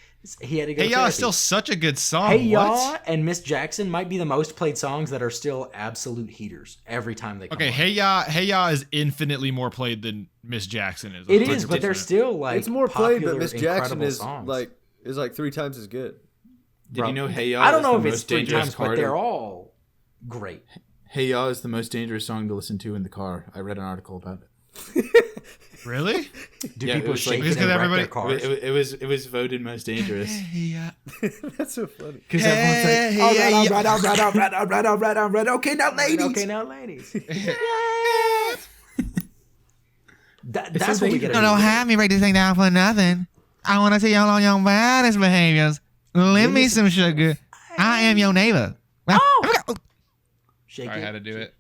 he had to go. Hey to Ya therapy. is still such a good song. Hey What? Ya and Miss Jackson might be the most played songs that are still absolute heaters every time they come Okay, on. Hey Ya is infinitely more played than Miss Jackson is. It is, but they're 100%. still like It's more played, but popular, Miss Jackson incredible is songs. like 3 times as good. Did you know Hey Ya? I don't is know the if it's most 3 dangerous times, car but to- they're all great. Hey Ya is the most dangerous song to listen to in the car. I read an article about it. Really? Do Yeah, it people was shake like- it and wreck everybody- their cars? It was voted most dangerous Hey Ya. That's so funny. because everyone's like, all right, all right, all right, all right, all right, all right, all right. Okay, now ladies. Okay, now, ladies. That's says what we they- get. No, don't have me write this thing down for nothing. I want to see y'all on your baddest behaviors. Lend me some sugar. I am your neighbor. Oh! Shake I it. had to do it.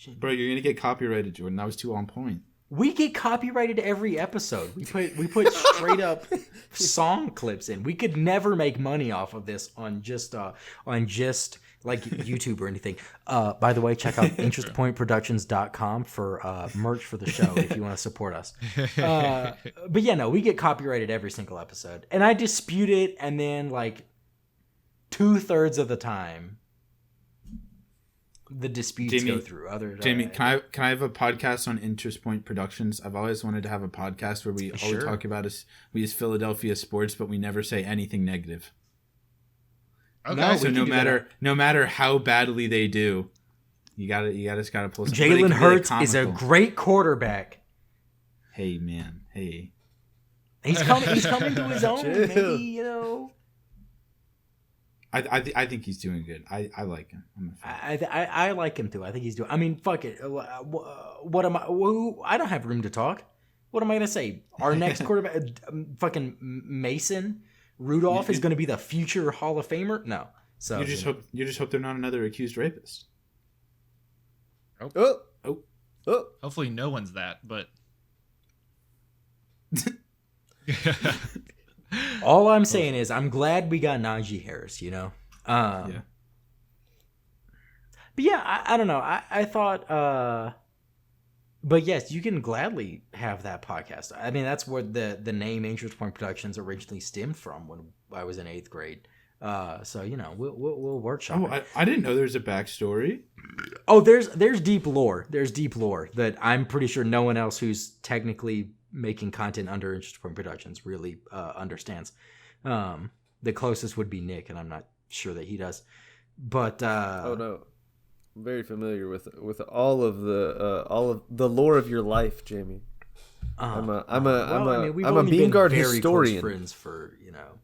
Bro, you're gonna get copyrighted, Jordan. That was too on point. We get copyrighted every episode. We put straight up song clips in. We could never make money off of this on just like YouTube or anything. By the way, check out interestpointproductions.com for merch for the show if you want to support us. But yeah, no, we get copyrighted every single episode. And I dispute it, and then like 2/3 of the time the disputes go through. Jamie, can I have a podcast on Interest Point Productions? I've always wanted to have a podcast where we always talk about we use Philadelphia sports, but we never say anything negative. Okay, No, So no matter how badly they do, you just gotta pull something. Jalen Hurts is a great quarterback. Hey man, hey. He's coming to his own. Chill. Maybe, you know. I think he's doing good. I like him. I'm a fan. I like him too. I think he's doing. I mean, fuck it. What am I? I don't have room to talk. What am I gonna say? Our next quarterback, fucking Mason Rudolph, is gonna be the future Hall of Famer. No, so You just hope they're not another accused rapist. Oh. Hopefully no one's that, but all I'm saying is I'm glad we got Najee Harris. You know. Yeah. But yeah, I don't know. I thought. But yes, you can gladly have that podcast. I mean, that's where the name Interest Point Productions originally stemmed from when I was in 8th grade. So you know, we'll workshop. Oh, I didn't know there's a backstory. Oh, there's deep lore. There's deep lore that I'm pretty sure no one else who's technically making content under Interest Point Productions really understands. The closest would be Nick, and I'm not sure that he does. But Oh no, I'm very familiar with all of the lore of your life, Jamie. I'm a we've I'm a only Bean been Guard very historian. Close friends for, you know.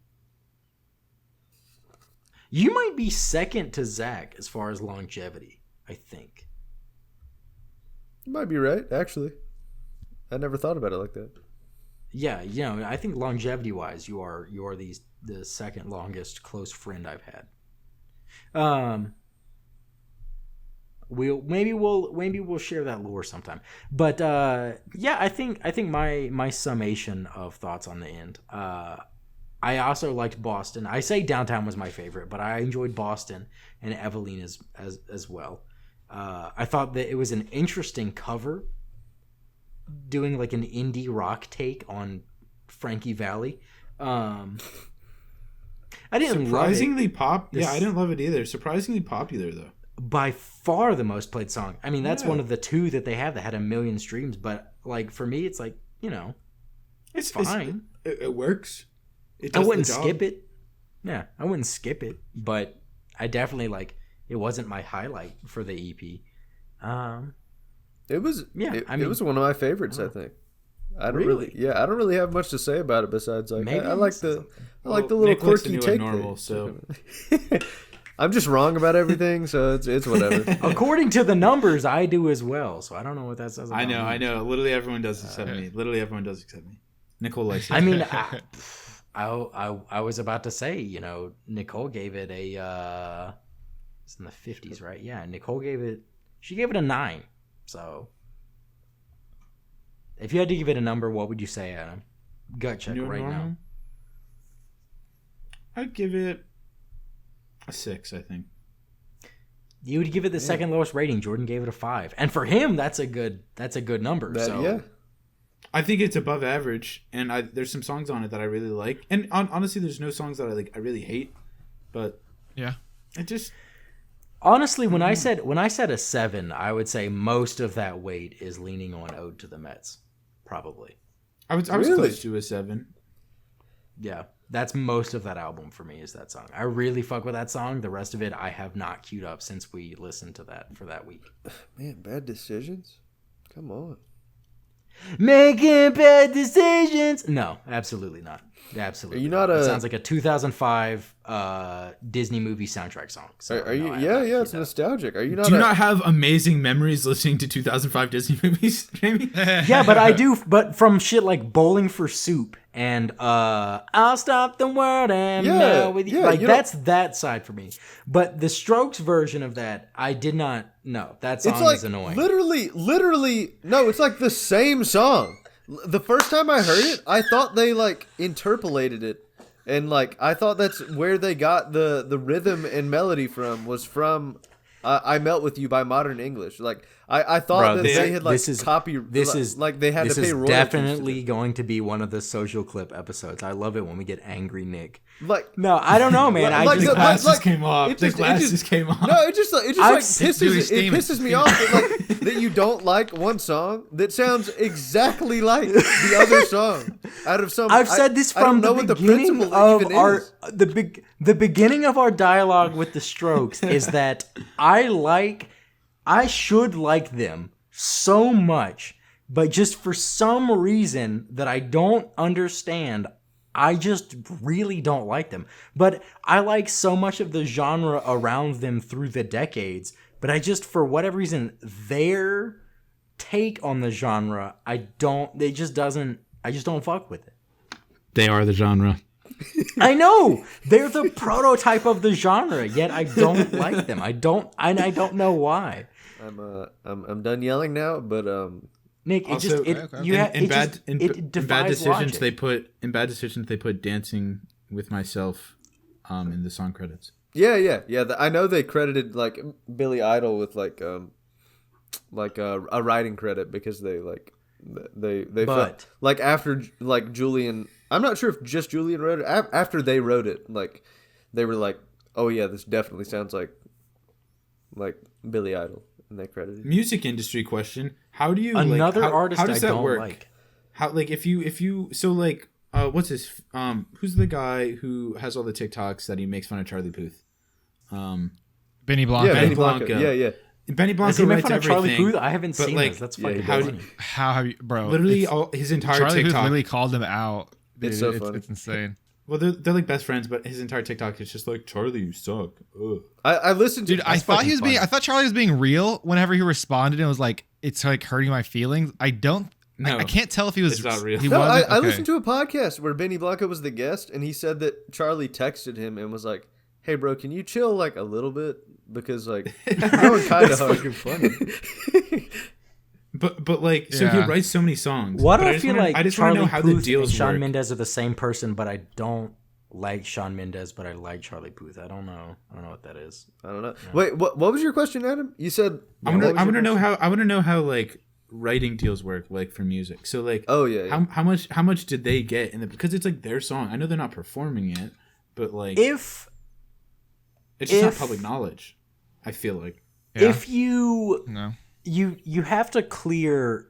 You might be second to Zach as far as longevity, I think. You might be right, actually. I never thought about it like that. Yeah, you know, I think longevity wise, you are the second longest close friend I've had. We'll share that lore sometime. But yeah, I think my summation of thoughts on the end. I also liked Boston. I say Downtown was my favorite, but I enjoyed Boston and Eveline as well. I thought that it was an interesting cover, doing like an indie rock take on Frankie Valli. I didn't Surprisingly love it. Yeah, I didn't love it either. Surprisingly popular though. By far the most played song. I mean, that's Yeah. one of the two that they have that had 1 million streams. But like for me, it's like, you know, It's fine. It works. It I does the wouldn't job. skip it. Yeah, I wouldn't skip it. But I definitely it wasn't my highlight for the EP. It was it was one of my favorites, I think. I don't Really? I don't really have much to say about it besides like Maybe I I'm like missing the little Nick likes the quirky new take abnormal, thing. I'm just wrong about everything, so it's whatever. According to the numbers, I do as well. So I don't know what that says about I me. know. Literally everyone does except me. Literally everyone does except me. Nicole likes it. I mean, I was about to say, you know, Nicole gave it it's in the 50s, right? Yeah, Nicole gave it a 9. So if you had to give it a number, what would you say, Adam? Gut check New right now. abnormal? I'd give it a 6, I think. You would give it the second lowest rating. Jordan gave it a 5, and for him, that's a good number. Yeah. I think it's above average, and there's some songs on it that I really like. And honestly, there's no songs that I really hate, but yeah. it just Honestly, when I said a 7, I would say most of that weight is leaning on "Ode to the Mets," probably. I was Really? close to a 7. Yeah, that's most of that album for me is that song. I really fuck with that song. The rest of it I have not queued up since we listened to that for that week. Man, bad decisions. Come on. Making bad decisions. No, absolutely not. Absolutely. Are you not It a- sounds like a 2005 Disney movie soundtrack song. So, Are you? no, I have Yeah, not yeah. It's queued up. nostalgic. Are you not? Do you not have amazing memories listening to 2005 Disney movies, Jamie? Yeah, but I do. But from shit like Bowling for Soup and I'll Stop the World and Yeah, Melt with you. yeah, Like you don't- that's that side for me. But the Strokes version of that, I did not know. That song It's like is annoying. literally. No, it's like the same song. The first time I heard it, I thought they like interpolated it, and like I thought that's where they got the rhythm and melody from was from "I Melt with You" by Modern English. Like I thought Bro, that this- they had like this is- copy. This is like they had this to pay is royalties. definitely going to be one of the social clip episodes. I love it when we get angry Nick. Like No, I don't know, man. I Like just the- Glasses like- came off. it The just- it glasses just- came off. no, it just like I've seen- dude, he's it steaming. pisses me off that, like that you don't like one song that sounds exactly like the other song out of some. I've said this I don't from know the what the beginning principle of even our is. the beginning of our dialogue with the Strokes is that I should like them so much, but just for some reason that I don't understand, I just really don't like them. But I like so much of the genre around them through the decades, but I just, for whatever reason, their take on the genre, I just don't fuck with it. They are the genre. I know they're the prototype of the genre, yet I don't like them. I don't know why. I'm done yelling now, but Nick, it Also, just it okay. you have in it bad just, in, it in defies bad decisions logic. they put dancing with myself in the song credits. yeah. I know they credited like Billy Idol with like a writing credit because they But- felt, like after like Julian. I'm not sure if just Julian wrote it. After they wrote it, like they were like, oh yeah, this definitely sounds like Billy Idol, and they credited. Music industry question: how do you Another like, artist how does I that don't work? like. How like if you so like what's his who's the guy who has all the TikToks that he makes fun of Charlie Puth? Benny Blanco. Yeah, Benny Blanco. Blanco. Yeah. Benny Does Blanco he make writes fun of Charlie everything. Puth? I haven't but, seen like, this. That's yeah, fucking he how does. funny. How have you, bro? Literally, it's- all his entire Charlie Puth TikTok. literally called him out. Dude, It's so funny. It's insane. Well, they're like best friends, but his entire TikTok is just like Charlie, you suck. Ugh. I listened to. Dude, I thought he was being. I thought Charlie was being real whenever he responded and was like, "It's like hurting my feelings." I don't. No, I can't tell if he was. it's not real. He No, wasn't? I Okay. listened to a podcast where Benny Blanco was the guest, and he said that Charlie texted him and was like, "Hey, bro, can you chill like a little bit because like you're going kind of That's hard." fucking funny. But like, so he Yeah. writes so many songs. Why do but I just feel wanna- like I just want Charlie to know how Puth the deals and Shawn work. Mendes are the same person, but I don't like Shawn Mendes, but I like Charlie Puth. I don't know what that is. I don't know. Wait, what was your question, Adam? You said I what was want to your know question? how I want to know how like writing deals work like for music. So like, Oh yeah. how much did they get in the because it's like their song. I know they're not performing it, but like If it's just not if- public knowledge. I feel like Yeah. if you No. you have to clear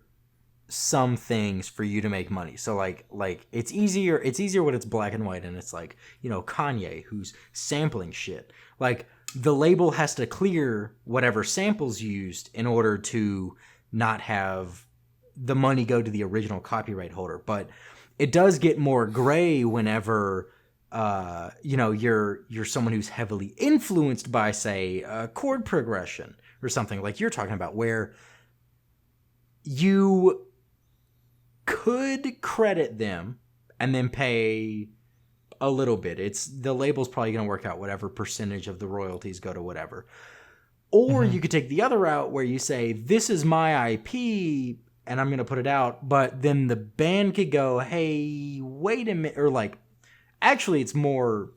some things for you to make money. So like it's easier when it's black and white and it's like, you know, Kanye who's sampling shit. Like the label has to clear whatever samples used in order to not have the money go to the original copyright holder. But it does get more gray whenever you know, you're someone who's heavily influenced by, say, a chord progression or something like you're talking about, where you could credit them and then pay a little bit. It's the label's probably going to work out whatever percentage of the royalties go to whatever. Or you could take the other route where you say, this is my IP and I'm going to put it out. But then the band could go, hey, wait a minute. Or like, actually, it's more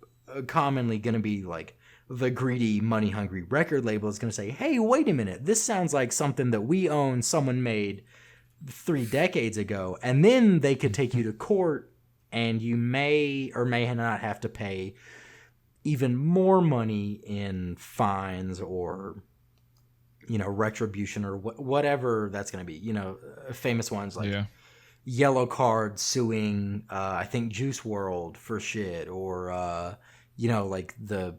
commonly going to be like the greedy, money hungry record label is going to say, hey, wait a minute. This sounds like something that we own, someone made 3 decades ago. And then they could take you to court and you may or may not have to pay even more money in fines or, you know, retribution or whatever that's going to be. You know, famous ones like Yeah. Yellow Card suing, I think Juice World for shit, or you know, like the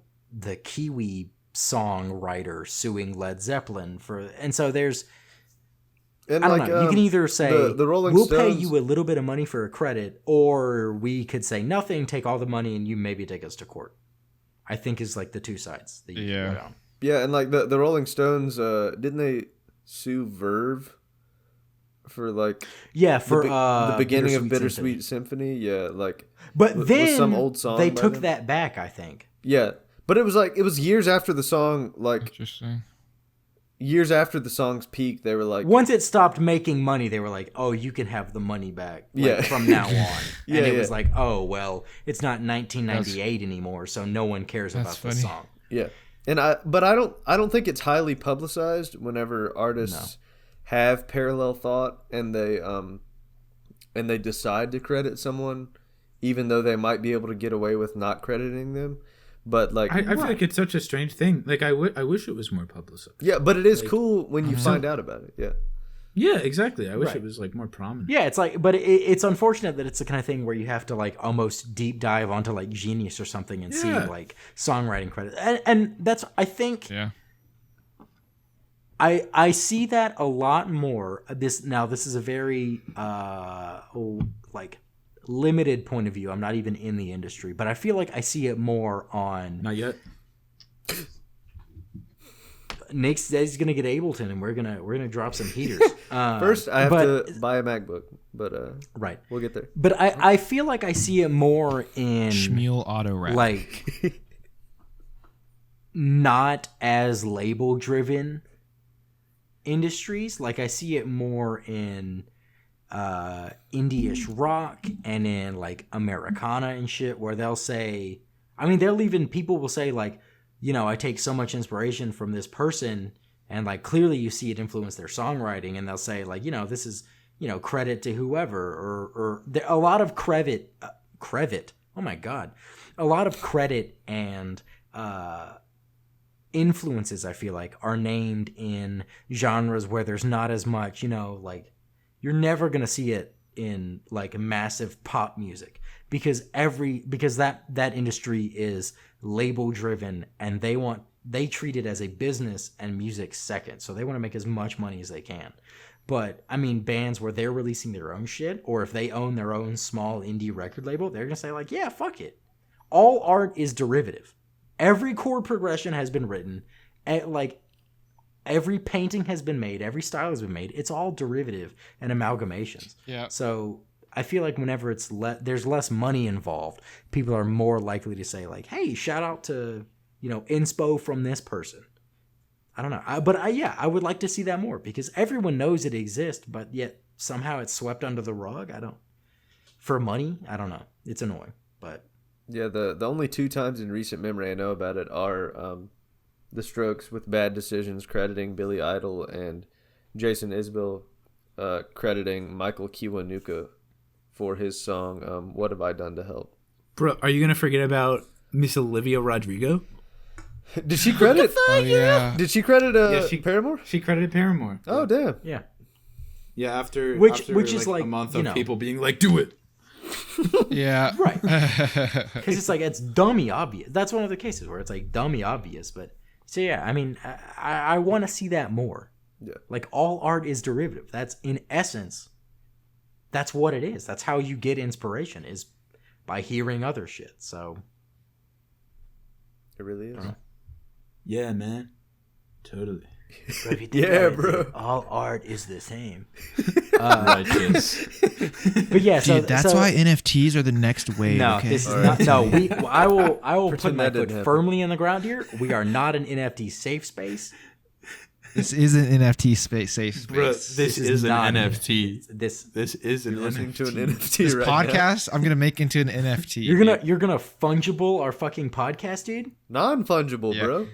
Kiwi songwriter suing Led Zeppelin for, and so there's And I don't know. You can either say the Rolling we'll Stones, pay you a little bit of money for a credit, or we could say nothing, take all the money, and you maybe take us to court. I think is like the two sides that you can go down. Yeah, and like the Rolling Stones, didn't they sue Verve for like for the beginning of Bittersweet Bittersweet Symphony? Yeah, like But with then some old song they by took them? that back, I think. Yeah, but it was years after the song, like Interesting. years after the song's peak. They were like, Once it stopped making money, they were like, "Oh, you can have the money back Yeah. from now on." Yeah, and it yeah. was like, "Oh, well, it's not 1998 anymore, so no one cares That's about the funny. song." yeah, and I don't think it's highly publicized whenever artists have parallel thought and they decide to credit someone, even though they might be able to get away with not crediting them. But like, I feel like it's such a strange thing. Like I wish it was more publicized. yeah, but it is cool when you find out about it. Yeah. Yeah, exactly. I wish Right. it was like more prominent. Yeah, it's like, but it's unfortunate that it's the kind of thing where you have to like almost deep dive onto like Genius or something and see Yeah. like songwriting credit, and that's I think Yeah. I see that a lot more. This is a very like limited point of view. I'm not even in the industry, but I feel like I see it more on Not yet. Nick says he's gonna get Ableton, and we're gonna drop some heaters. First, I have to buy a MacBook, but right. we'll get there. But I feel like I see it more in Shmuel auto rap. like not as label driven industries. Like I see it more in indie-ish rock and in like Americana and shit, where they'll say, I mean, people will say like, you know, I take so much inspiration from this person, and like clearly you see it influence their songwriting, and they'll say like, you know, this is, you know, credit to whoever, or a lot of credit. Oh my god, a lot of credit and influences, I feel like, are named in genres where there's not as much, you know, like you're never gonna see it in like massive pop music because that industry is label driven, and they treat it as a business and music second, so they want to make as much money as they can. But I mean, bands where they're releasing their own shit, or if they own their own small indie record label, they're gonna say like, yeah, fuck it, all art is derivative. Every chord progression has been written, like every painting has been made, every style has been made. It's all derivative and amalgamations. Yeah. So I feel like whenever there's less money involved, people are more likely to say like, "Hey, shout out to, you know, inspo from this person." I don't know, I would like to see that more because everyone knows it exists, but yet somehow it's swept under the rug. For money, I don't know. It's annoying, but Yeah, the only two times in recent memory I know about it are the Strokes with Bad Decisions crediting Billy Idol, and Jason Isbell crediting Michael Kiwanuka for his song "What Have I Done to Help." Bro, are you gonna forget about Miss Olivia Rodrigo? Did she credit? Oh yeah. Did she credit Paramore? She credited Paramore. Oh damn! yeah. Yeah, after Which after, is like, a month you of know. people being like, "Do it." Yeah. Right. Because it's like, it's dummy obvious. That's one of the cases where it's like dummy obvious. But so yeah, I mean, I want to see that more. Yeah. Like all art is derivative. That's in essence, that's what it is. That's how you get inspiration, is by hearing other shit. So It really is. Yeah, man. Totally. if you think Yeah, about it, bro. all art is the same. Righteous. But yeah, so Dude, that's so, why NFTs are the next wave. No, okay? this is not. No, I will put Pretend my that didn't foot happen. firmly in the ground here. We are not an NFT safe space. This is an NFT safe space. Bro, this is is an not NFT. This This is an You're listening to an NFT. NFT This right now. podcast, I'm gonna make into an NFT. you're gonna fungible our fucking podcast, dude. Non-fungible, Yeah. bro.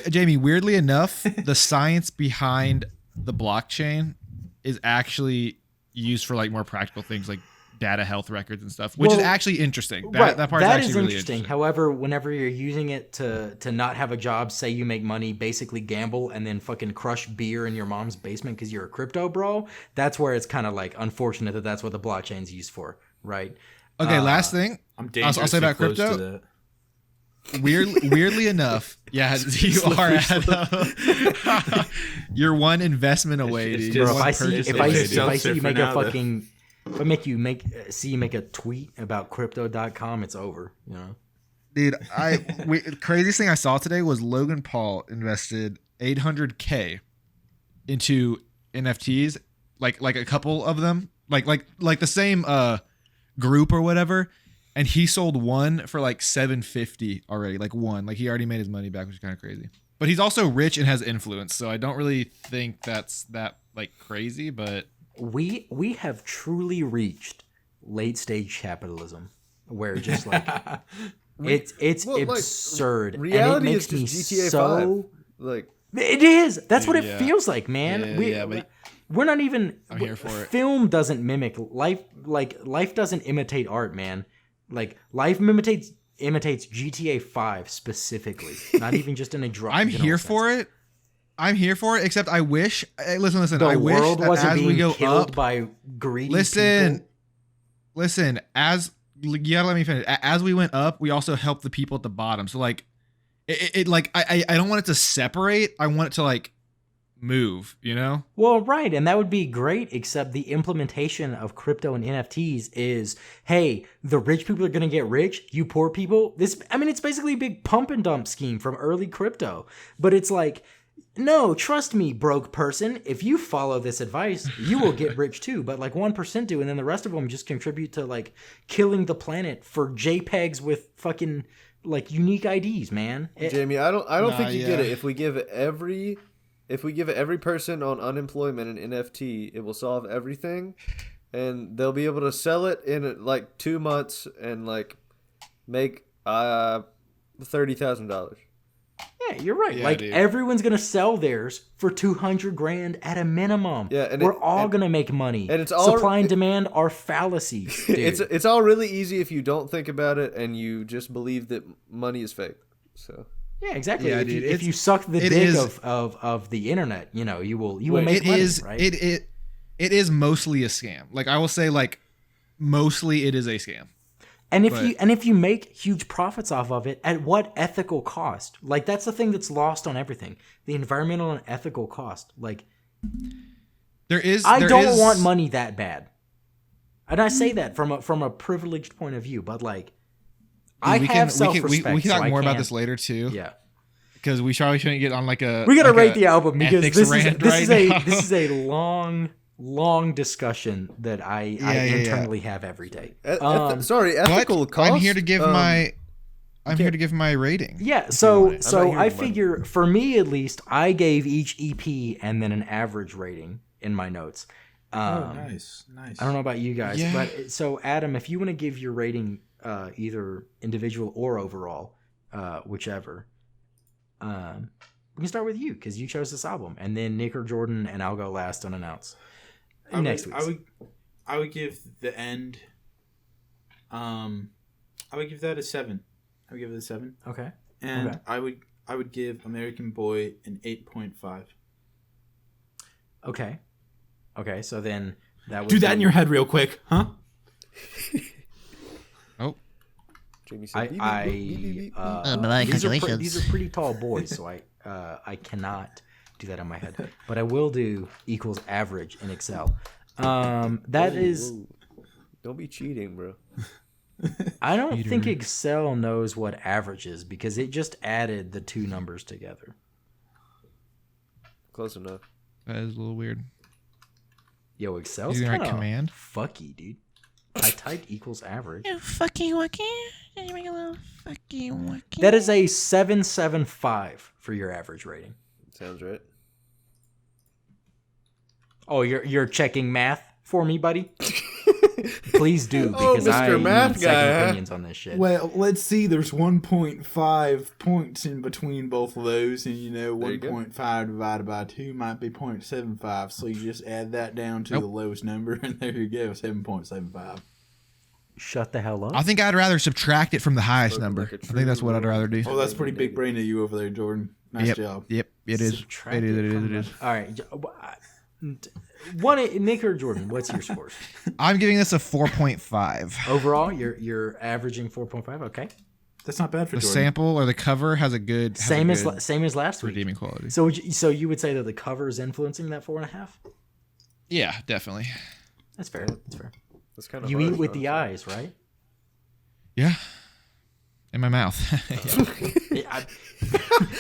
Jamie, weirdly enough, the science behind the blockchain is actually used for like more practical things like data health records and stuff, which is Well, actually interesting. Right, That part is that actually is really interesting. However, whenever you're using it to not have a job, say you make money, basically gamble, and then fucking crush beer in your mom's basement because you're a crypto bro, that's where it's kind of like unfortunate that that's what the blockchain's used for, right? Okay, last thing. I'm I'll say dangerously about close crypto. to that. weirdly enough, yeah, you are at you're one investment away, It's dude. just- Bro, if I One see purchase if away, I dude. see, if I see you For make a now, though. fucking if see you make a tweet about crypto.com, it's over, you know. Dude, craziest thing I saw today was Logan Paul invested $800K into NFTs, like a couple of them, like the same group or whatever, and he sold one for like $750 already, like one, like he already made his money back, which is kind of crazy. But he's also rich and has influence, so I don't really think that's that like crazy, but We have truly reached late stage capitalism where just like it's Well, like, absurd. reality and it is makes me just GTA so 5. Like, it is. That's what it yeah. feels like, man. But We're not even. I'm here for it. Film doesn't mimic life. Like life doesn't imitate art, man. Like life imitates GTA 5 specifically. Not even just in a drop. I'm here for it. I'm here for it. Except I wish. Listen. The I wish world that wasn't as we being go killed up, by greedy listen. people. Listen, as you gotta let me finish. As we went up, we also helped the people at the bottom. So like, it like I don't want it to separate. I want it to like move. You know? Well, right, and that would be great, except the implementation of crypto and NFTs is, hey, the rich people are going to get rich, you poor people. It's basically a big pump and dump scheme from early crypto. But it's like, no, trust me, broke person, if you follow this advice, you will get rich too. But like 1% do, and then the rest of them just contribute to like killing the planet for JPEGs with fucking like unique IDs, man. Jamie, I don't think you get yeah. it. If we give every person on unemployment an NFT, it will solve everything, and they'll be able to sell it in like 2 months and like make $30,000. Yeah, you're right. Yeah, like dude. everyone's gonna sell theirs for $200,000 at a minimum. Yeah, and we're all gonna make money. and it's all- supply and demand are fallacies. Dude. It's all really easy if you don't think about it and you just believe that money is fake. So yeah, exactly. Yeah, if, dude, if you suck the it dick is- of the internet, you know you will make It money. is. Right? It is mostly a scam. Like I will say, like mostly it is a scam. And if But- you make huge profits off of it, at what ethical cost? Like that's the thing that's lost on everything. The environmental and ethical cost. Like I don't want money that bad. And I say that from a privileged point of view, but like I have self-respect. We can so talk I more about can't- this later too. Yeah. Because we probably shouldn't get on like a. We gotta like rate a the album because ethics this rant is right now. a long discussion that I internally have every day. ethical But cost. I'm here to give my rating. Yeah, so hearing I money. figure for me at least, I gave each EP and then an average rating in my notes. Nice. I don't know about you guys, Yeah. but so Adam, if you want to give your rating, either individual or overall, whichever, we can start with you because you chose this album, and then Nick or Jordan, and I'll go last unannounced. Next week. I would give the end. I would give that a 7. I would give it a 7. Okay. And Okay. I would give American Boy an 8.5. Okay. Okay. So then that would Do that be- in your head real quick, huh? Oh, Jamie said, beep, beep, I beep, beep, beep, beep. congratulations. these are pretty tall boys, so I cannot do that in my head. But I will do equals average in Excel. That is, Whoa. Don't be cheating, bro. I don't think Excel knows what average is because it just added the two numbers together. Close enough. that is a little weird. Yo, Excel's Using the right kind of command? fucky, dude. I typed equals average. Fucky wucky. Just make a little fucky wucky. That is a 775 for your average rating. Sounds right. Oh, you're checking math for me, buddy? Please do, Oh, because Mr. I Math need guy, second huh? opinions on this shit. Well, let's see. There's 1.5 points in between both of those, and There you go. 1.5 divided by 2 might be 0.75. So you just add that down to the lowest number, and there you go, 7.75. Shut the hell up. I think I'd rather subtract it from the highest Spoken number. like a I think that's what I'd true rather do. Oh, that's pretty big brain of you over there, Jordan. Nice Yep. job. Yep, it is. Subtract It is. It is. from It the- is. All right. Nick or Jordan, what's your scores? I'm giving this a 4.5. Overall, you're averaging 4.5. Okay. That's not bad for The Jordan. sample or the cover has a good Same as last week. redeeming quality. So you would say that the cover is influencing that 4.5? Yeah, definitely. That's fair. That's fair. That's kind of You eat with the eyes, right? Yeah. In my mouth. Yeah,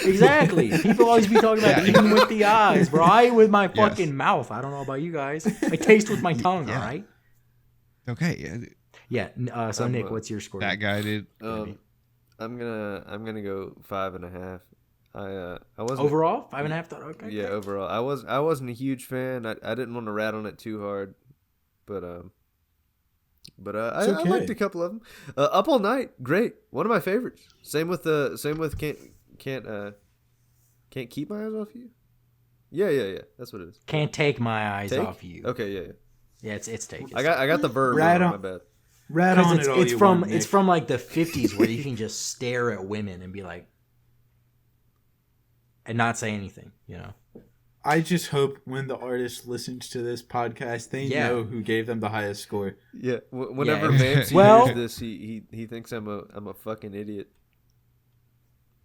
exactly. People always be talking about eating with the eyes, bro. I eat with my fucking mouth. I don't know about you guys. I taste with my tongue. All right. Okay. Yeah, Yeah. So Nick, what's your score? that guy did. I'm gonna go 5.5. I wasn't Overall, 5.5. Thought okay. Yeah, overall, I wasn't a huge fan. I didn't want to rat on it too hard, but I okay. liked a couple of them. Up All Night, great, one of my favorites. Same with can't keep my eyes off you. Yeah. That's what it is. Can't take my eyes Take? off you. Okay, yeah. Yeah, it's take. I got the verb. Rat wrong, on- my bad. Rat on Because it all it's you from want, it's Nick. from like the 50s where you can just stare at women and be like, and not say anything. You know. I just hope when the artist listens to this podcast, they Yeah. know who gave them the highest score. Yeah, whenever Yeah. Vance Well- hears this, he thinks I'm a fucking idiot.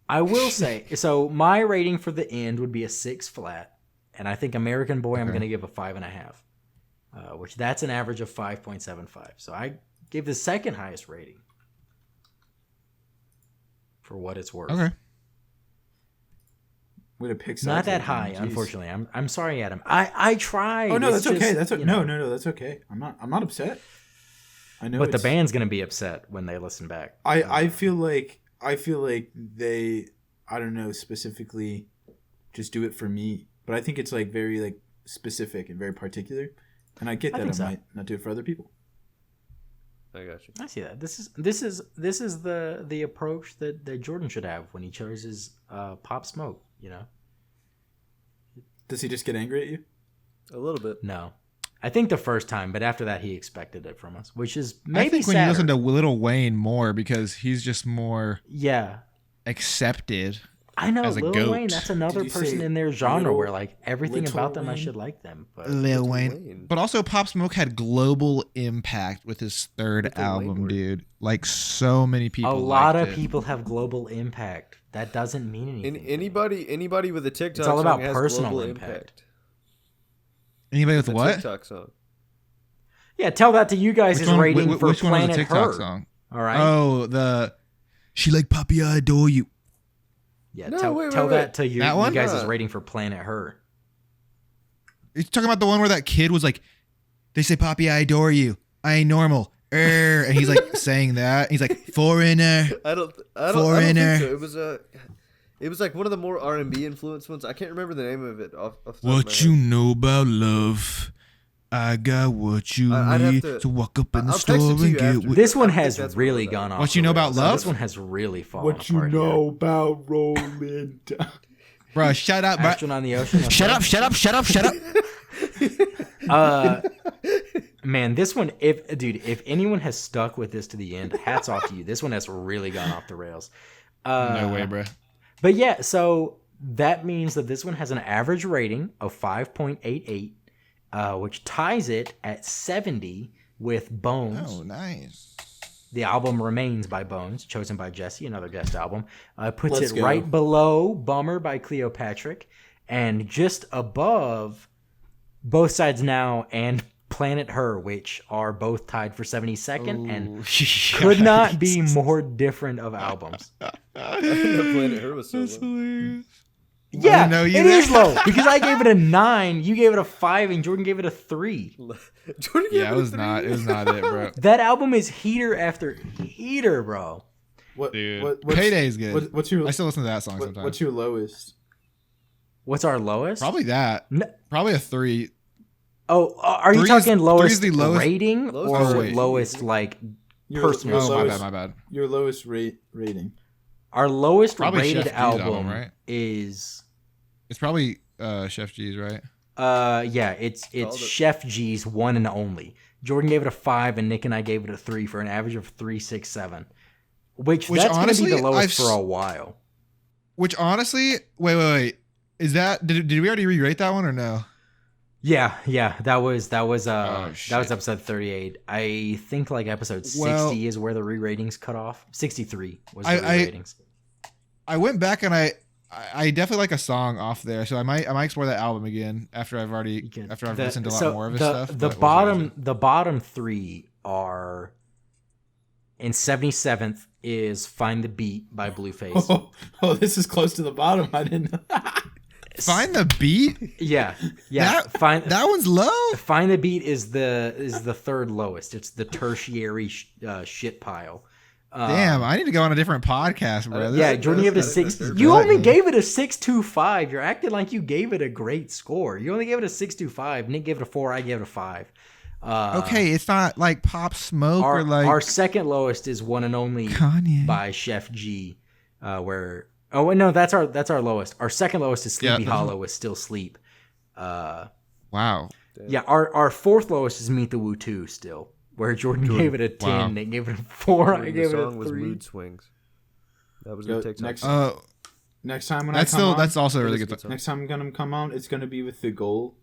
I will say, so my rating for the end would be a 6 flat, and I think American Boy I'm going to give a 5.5, which that's an average of 5.75. So I gave the second highest rating for what it's worth. Okay. Way to pick Not sides that like high, Jeez. unfortunately. I'm sorry, Adam. I tried. Oh no, It's that's okay. just, That's you no, know. that's okay. I'm not upset. I know, But the it's- band's going to be upset when they listen back. I feel like they, I don't know, specifically just do it for me, but I think it's like very like specific and very particular, and I get I that think I so. might not do it for other people. I got you. I see that. This is the approach that Jordan should have when he chooses Pop Smoke. You know. Does he just get angry at you? A little bit. No, I think the first time, but after that he expected it from us, which is I maybe think when you sadder. listen to Lil Wayne more because he's just more Yeah, accepted. I know as a Lil goat. Wayne. That's another Did you person say in their genre Little- where like everything Little about them I Wayne? should like them. But Lil Wayne. Wayne. But also Pop Smoke had global impact with his third Little Wayne album, word. dude. Like so many people. a lot liked of it. people have global impact. That doesn't mean anything. Anybody with a TikTok It's all song about has personal global impact. Anybody with The what? TikTok song. Yeah, tell that to you guys' Which one, rating which for one was Planet the TikTok Her. song? All right. Oh, the She Like Poppy, I Adore You. yeah, No, tell wait, that wait. to you, That you one? guys' Yeah. rating for Planet Her. You're talking about the one where that kid was like, they say, Poppy, I adore you. I ain't normal. And he's like saying that. He's like, foreigner. I don't Foreigner. think so. It was like one of the more R&B influenced ones. I can't remember the name of it off the top of my What you head. know about love? I got what you I'd have need to- to walk up in the I'll store text it to and you get after. what. This one I think has that's what really it was gone at. off. What the you know about rails. love? This one has really fallen What you apart. know about rolling down? Bro, shut up, Yeah. bro. Astronaut on the Ocean. Shut up, shut up, shut up, shut up. Man, this one, if anyone has stuck with this to the end, hats off to you. This one has really gone off the rails. No way, bro. But yeah, so that means that this one has an average rating of 5.88, which ties it at 70 with Bones. Oh, nice. The album Remains by Bones, chosen by Jesse, another guest album. Puts Let's it go. right below Bummer by Cleopatra, and just above Both Sides Now and Planet Her, which are both tied for 72nd and could not be more different of albums. I didn't know Planet Her was so low. hilarious. Yeah, know it you is there. low because I gave it a 9, you gave it a 5, and Jordan gave it a 3. Jordan gave Yeah, it it a was 3. not. It was not it, bro. That album is heater after heater, bro. What, Dude, what's- Payday's good. what's your I still listen to that song sometimes. what's your lowest? What's our lowest? Probably that. No- Probably a 3. Oh, are you Three's- talking lowest, three's the lowest- rating Lowest or Oh, wait. lowest like Your, personal? your Oh, lowest, my bad. Your lowest rating. Our lowest Probably rated Chef G's album, album, right? is It's probably Chef G's, right? yeah, it's Called it. Chef G's One and Only. Jordan gave it a 5 and Nick and I gave it a 3 for an average of 3.67. Which that's going to honestly, be the lowest I've for a while. Which honestly, wait. Is that did we already re-rate that one or no? Yeah, that was shit. episode 38. I think like episode 60 is where the re-ratings cut off. 63 was the re-ratings. I went back and I definitely like a song off there, so I might explore that album again after I've listened to a lot more of his stuff. The bottom three are in 77th is "Find the Beat" by Blueface. Oh, this is close to the bottom. I didn't know. Find the Beat. Yeah. That one's low. Find the Beat is the third lowest. It's the tertiary shit pile. Damn, I need to go on a different podcast, bro. Yeah, Jordan gave it a 6. You only gave it a 6.25. You're acting like you gave it a great score. You only gave it a 6.25. Nick gave it a 4. I gave it a 5. Okay, it's not like Pop Smoke or like our second lowest is One and Only Kanye by Chef G. No, that's our lowest. Our second lowest is Sleepy Hollow with Still Sleep. Wow. Yeah, our fourth lowest is Meet the Woo 2 still. Where Jordan gave it a 10, wow. Nick gave it a 4, I gave it a 3. The song was Mood Swings. That was good TikTok. Next time when that's also a really good song. Next time I'm gonna come on, it's gonna be with the goal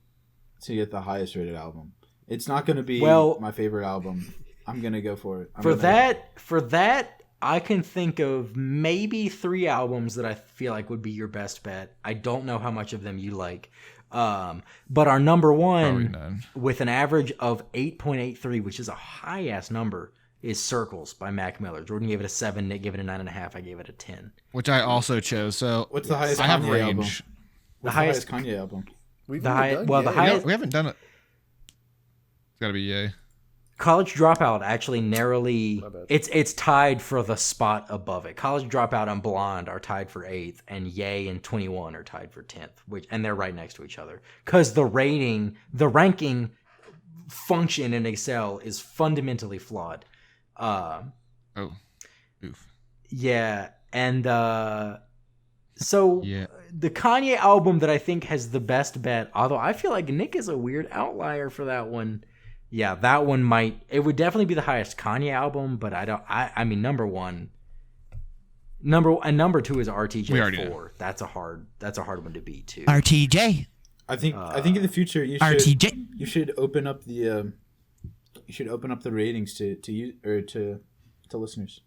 to get the highest rated album. It's not gonna be my favorite album. I'm gonna go for it. For that, I can think of maybe 3 albums that I feel like would be your best bet. I don't know how much of them you like. But our number one, with an average of 8.83, which is a high-ass number, is Circles by Mac Miller. Jordan gave it a 7, Nick gave it a 9.5, I gave it a 10. Which I also chose. So what's the highest I have Kanye album? range. The highest Kanye album? We haven't done it. It's got to be Ye. College Dropout actually narrowly it's tied for the spot above it. College Dropout and Blonde are tied for 8th, and Ye and 21 are tied for 10th, and they're right next to each other. Because the ranking function in Excel is fundamentally flawed. Oof. Yeah, and so the Kanye album that I think has the best bet, although I feel like Nick is a weird outlier for that one. Yeah, that one it would definitely be the highest Kanye album, but I mean, number 1. Number 2 is RTJ 4. That's a hard one to beat too. RTJ. I think in the future you should open up the ratings to you or to listeners.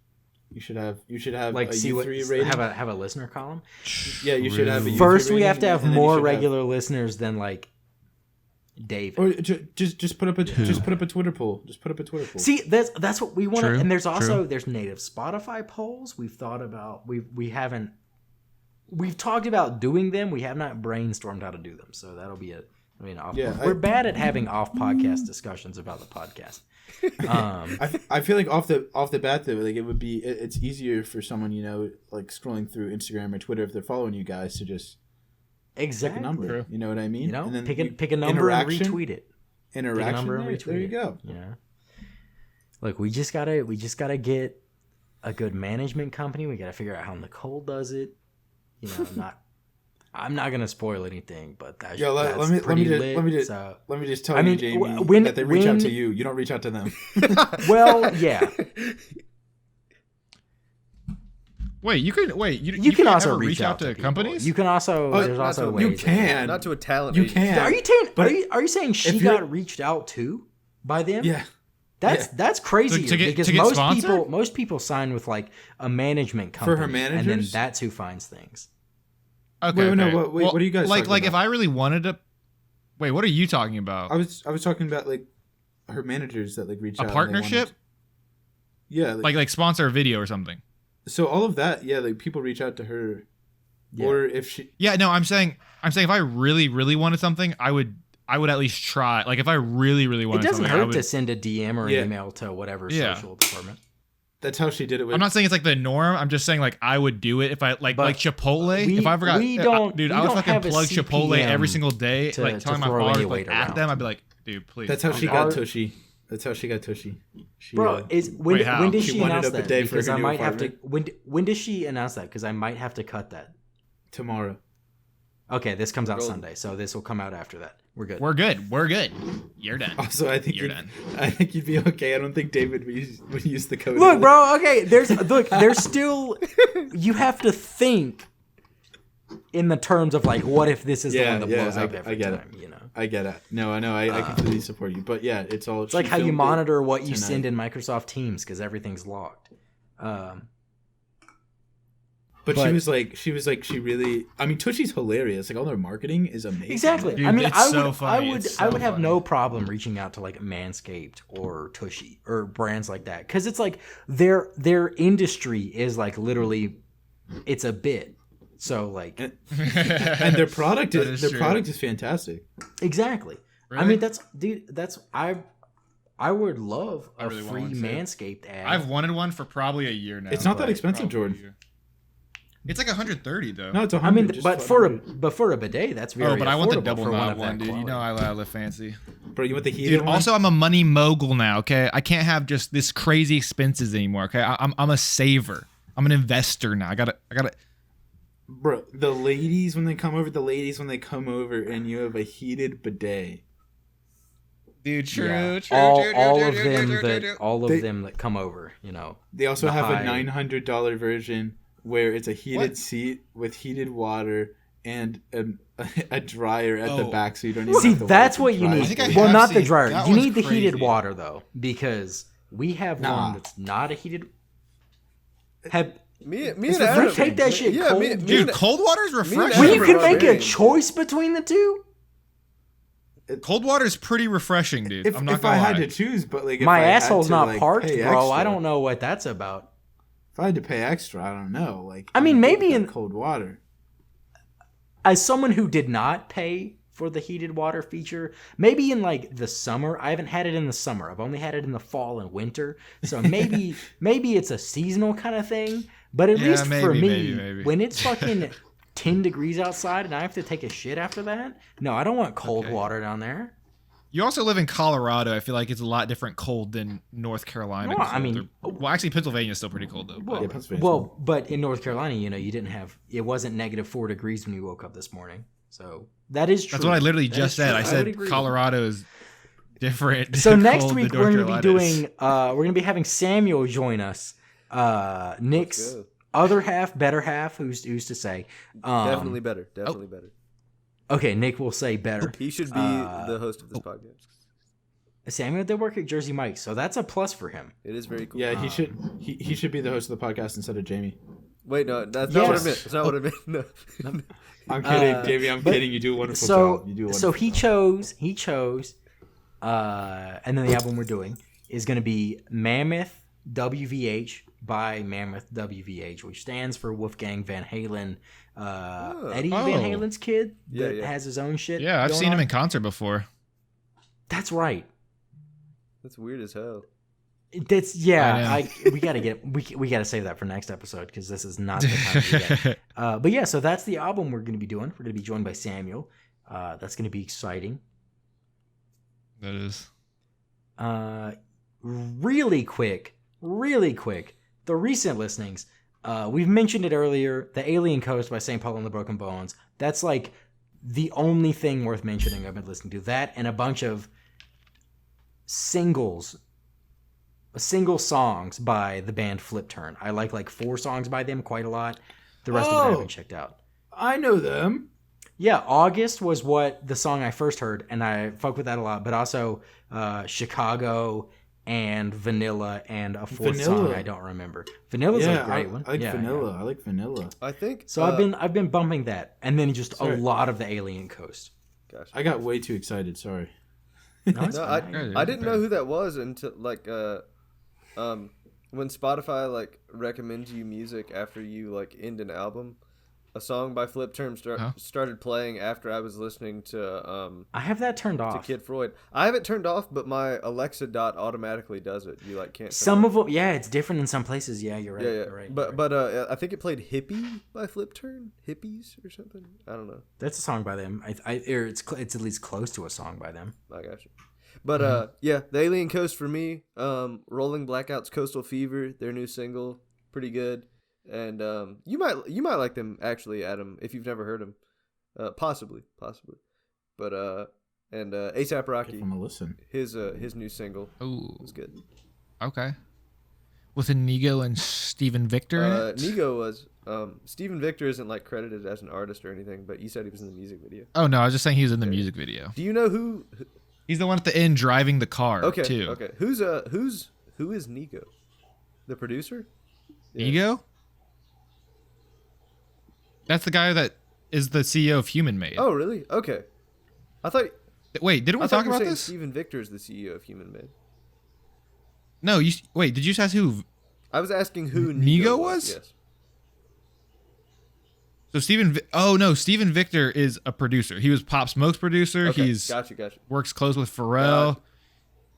You should have like a see what U3 rating. have a listener column. Yeah, you should have a U3 First, we rating, have to have and then you more should regular listeners than like David. Or just put up a Twitter poll. Just put up a Twitter poll. See, that's what we want. True, And there's also there's native Spotify polls. We've thought about we've talked about doing them. We have not brainstormed how to do them. So that'll be it. I mean, we're bad at having off podcast discussions about the podcast. I feel like off the bat though, like it's easier for someone like scrolling through Instagram or Twitter if they're following you guys to just pick a number. You know what I mean? And then pick a number and retweet it. Interaction. Pick a number and retweet there you go. Yeah. Look, we just gotta get a good management company. We gotta figure out how Nicole does it. I'm not gonna spoil anything, but let me just tell you, Jamie, that they reach out to you. You don't reach out to them. Well, yeah. Wait, you can also reach out to companies. You can also there's also ways. You can not to a talent. You agency. can. Are you saying she got reached out to by them? Yeah. That's crazy because to get most people sign with like a management company for her managers, and then that's who finds things. Okay. What are you guys like? Talking if I really wanted to, wait, what are you talking about? I was talking about like her managers that like reach out. A partnership? Yeah, like sponsor a video or something. So all of that, yeah, like people reach out to her, or if she. Yeah, no, I'm saying if I really wanted something, I would at least try. Like if I really wanted something, it doesn't hurt to send a DM or an email to whatever social department. That's how she did it. I'm not saying it's like the norm. I'm just saying like I would do it if I like Chipotle. If I ever got, I would fucking plug Chipotle every single day, like telling my followers like at them. I'd be like, dude, please. That's how she got Tushy. That's how she got Tushy. Bro, when did she announce that? Because I might have to. When does she announce that? Because I might have to cut that tomorrow. Okay, this comes out Sunday, so this will come out after that. We're good. We're good. You're done. Also, I think you're done. I think you'd be okay. I don't think David would use the code. Look, bro. Okay, there's still. You have to think. in the terms of like, what if this is the Yeah, one that yeah, blows up I every get time? it. You know, I get it. No, I know. I completely support you. But yeah, it's all. it's like how you monitor what you send in Microsoft Teams because everything's logged. But she really. I mean, Tushy's hilarious. Like all their marketing is amazing. Exactly. Dude, I mean, it's I so would, funny. I would, It's I so would have funny. no problem reaching out to like Manscaped or Tushy or brands like that because it's like their industry is like literally, it's a bit. So like, And their product That is is their true. product is fantastic. exactly. I Really? mean, I would love a really free want one, too. Manscaped ad. I've wanted one for probably a year now. It's not that but expensive, probably a Jordan. year. It's like 130 though. No, it's I 100. mean, just but for a bidet, that's very. Oh, but I want the affordable double for one knot of one, that dude. You know quality. I live fancy. Bro, you want the heated Dude, one? also I'm a money mogul now. Okay, I can't have just this crazy expenses anymore. Okay, I'm a saver. I'm an investor now. I gotta. Bro, the ladies when they come over, and you have a heated bidet. Dude, Yeah. All of them that come over, you know. They also The have a high- $900 version where it's a heated What? seat with heated water and a dryer at the Oh. back, so you don't even See, have to that's wipe what the you dryer. need. I think I Well, have not the seen- dryer. that You one's need the heated crazy. water though, because we have Nah. one that's not a heated. Have Me It's and Adam refreshing. Take that shit Yeah, cold. me Dude, and- cold water is refreshing. Adam when you are can make a barbarians. choice between the two, Cold water is pretty refreshing, dude. If, I'm not if gonna I lie. had to choose, but like if my I had asshole's to, not like, parked, pay bro. I extra- don't know what that's about. If I had to pay extra, I don't know. Like I mean, I'd maybe get in- cold water. As someone who did not pay for the heated water feature, maybe in like the summer. I haven't had it in the summer. I've only had it in the fall and winter. So maybe it's a seasonal kind of thing. But at Yeah, least for maybe, me, maybe. when it's fucking 10 degrees outside and I have to take a shit after that, no, I don't want cold Okay. water down there. You also live in Colorado. I feel like it's a lot different cold than North Carolina. No, I cold. mean- well, actually, Pennsylvania is still pretty cold though. Well, Yeah, Pennsylvania's well, but in North Carolina, you know, you didn't have it wasn't -4 degrees when you woke up this morning. So that is true. That's what I literally That just is said. true. I would said agree with Colorado is different. So next cold week than we're North going to be Carolina is. doing we're going to be having Samuel join us. Nick's good. other half, better half, who's to say. Definitely better. Oh. Definitely better. Okay, Nick will say better. He should be the host of this podcast. Samuel did work at Jersey Mike's, so that's a plus for him. It is very cool. Yeah, he should be the host of the podcast instead of Jamie. Wait, no, that's not what I Yes. meant. That's not what I meant. No. I'm kidding, Jamie. I'm kidding. You do a wonderful So job. You do a so wonderful he chose and then the album we're doing is going to be Mammoth WVH by Mammoth WVH, which stands for Wolfgang Van Halen, Eddie Van Oh. Halen's kid Yeah, that yeah. has his own shit. Yeah, I've going seen him on. in concert before. That's right. That's weird as hell. That's we gotta we gotta save that for next episode because this is not the time to do that. But yeah, so that's the album we're gonna be doing. We're gonna be joined by Samuel. That's gonna be exciting. That is. Really quick, the recent listenings. We've mentioned it earlier. The Alien Coast by St. Paul and the Broken Bones. That's like the only thing worth mentioning I've been listening to. That and a bunch of single songs by the band Flip Turn. I like 4 songs by them quite a lot. The rest of it I haven't checked out. I know them. Yeah, August was what the song I first heard, and I fuck with that a lot. But also Chicago and Vanilla and a 4th song Vanilla. I don't remember. Vanilla's a great one. I like Yeah, vanilla. yeah. I like vanilla. I think. So I've been bumping that, and then just Sorry. a lot of the Alien Coast. Gosh. I got way too excited. Sorry. No, it's No, fine. I didn't know who that was until when Spotify like recommends you music after you like end an album. A song by Flip Term started playing after I was listening to I have that turned off. Kid Freud. I have it turned off, but my Alexa dot automatically does it. You like can't. turn Some it of them, yeah, it's different in some places. Yeah, you're right. yeah, yeah. You're right. But I think it played "Hippie" by Flip Turn, "Hippies" or something. I don't know. that's a song by them. It's at least close to a song by them. I got you. But yeah, the Alien Coast for me. Rolling Blackouts, Coastal Fever, their new single, pretty good. And you might like them actually, Adam, if you've never heard them. Possibly. But and A$AP Rocky, I'm a listen. his new single Oh, was good. okay. with Inigo and Steven Victor in it? Nigo was. Steven Victor isn't like credited as an artist or anything, but you said he was in the music video. Oh no, I was just saying he was in the music video. Do you know who? He's the one at the end driving the car Okay, too. okay. Who is Nigo? The producer? Yeah. Inigo? That's the guy that is the CEO of Human Made. Oh, really? Okay. I thought. Wait, didn't we I thought talk you were about saying this? Steven Victor is the CEO of Human Made. No, wait. Did you just ask who? I was asking who Nigo Nigo was? Yes. So Oh no, Steven Victor is a producer. He was Pop Smoke's producer. Okay, He's gotcha. works close with Pharrell.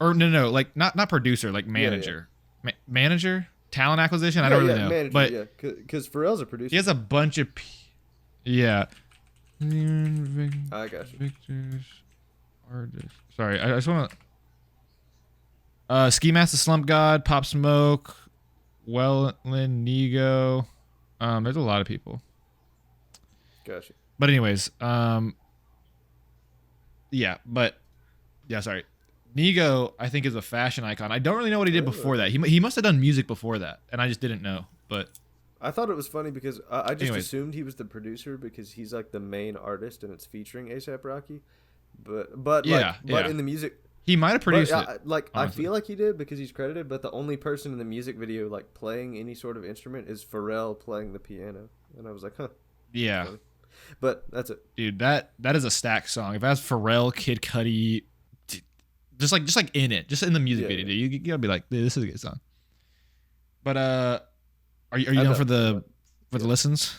Or no, like not producer, like manager. Manager, talent acquisition. I don't really know, manager, but yeah, because Pharrell's a producer. he has a bunch of. Yeah. I got you. Victor's artist. Sorry, I just want to. Ski Mask, the Slump God, Pop Smoke, Wellin, Nigo. There's a lot of people. Gotcha. But anyways, sorry. Nigo, I think, is a fashion icon. I don't really know what he did before that. He must have done music before that, and I just didn't know. But I thought it was funny because I just Anyways. assumed he was the producer because he's like the main artist and it's featuring ASAP Rocky. But Yeah, in the music, he might have produced but, it. I honestly. feel like he did because he's credited. But the only person in the music video like playing any sort of instrument is Pharrell playing the piano, and I was like, huh. Yeah, Funny. But that's it. dude, that is a stacked song. If it has Pharrell, Kid Cudi, just like in it, just in the music video, dude, you gotta be like, dude, this is a good song. But are you down for the listens?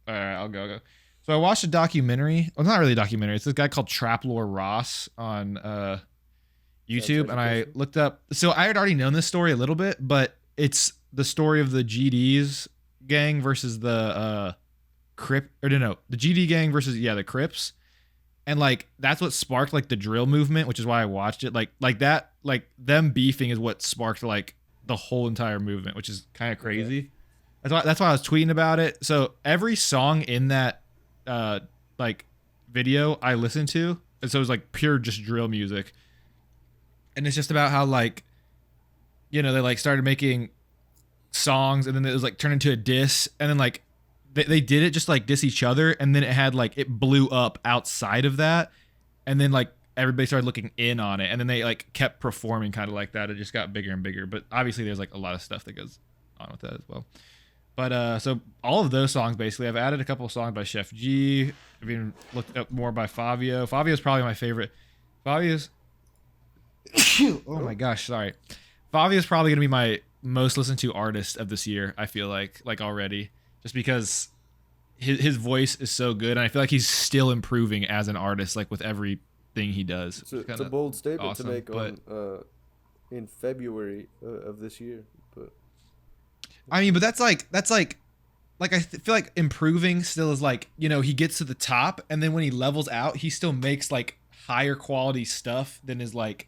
All right, I'll go. So I watched a documentary. Well, not really a documentary. It's this guy called Traplore Ross on YouTube, and I looked up. So I had already known this story a little bit, but it's the story of the GDs gang versus the the GD gang versus the Crips, and like that's what sparked like the drill movement, which is why I watched it. Like that, like them beefing is what sparked like the whole entire movement, which is kind of crazy. That's why I was tweeting about it. So every song in that like video I listened to, and so it was like pure just drill music, and it's just about how like they like started making songs, and then it was like turned into a diss, and then like they did it just like diss each other, and then it had like it blew up outside of that, and then like everybody started looking in on it, and then they like kept performing kind of like that. It just got bigger and bigger, but obviously there's like a lot of stuff that goes on with that as well. But so all of those songs basically, I've added a couple of songs by Chef G. I've even looked up more by Fabio. Fabio's probably my favorite. Fabio's oh my gosh, sorry. Fabio's probably gonna be my most listened to artist of this year. I feel like already, just because his voice is so good, and I feel like he's still improving as an artist, like with everything he does. It's a bold statement awesome, to make on in February of this year, but I mean, but that's like I feel like improving still is like, he gets to the top, and then when he levels out, he still makes like higher quality stuff than his like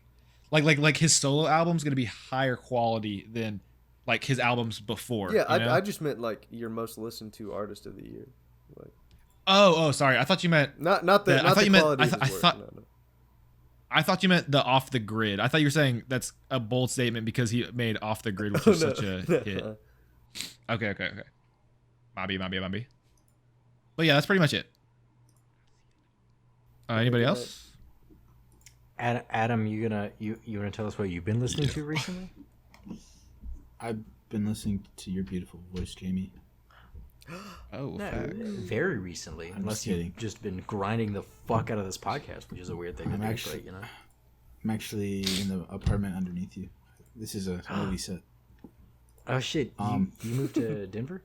his solo album's gonna be higher quality than like his albums before. yeah, I just meant like your most listened to artist of the year. Like, oh, sorry. I thought you meant not the I not thought the you meant- quality I of his th- I work. thought- No. I thought you meant the Off the Grid. I thought you were saying that's a bold statement because he made Off the Grid, which was No, such a no. hit. Okay. Maybe. But yeah, that's pretty much it. Anybody good else? Adam, you gonna tell us what you've been listening to recently? I've been listening to your beautiful voice, Jamie. Oh, No, fact. very recently. I'm Unless just you've kidding. just been grinding the fuck out of this podcast, which is a weird thing to I'm do, actually- but, I'm actually in the apartment underneath you. This is a movie set. Oh shit! You moved to Denver?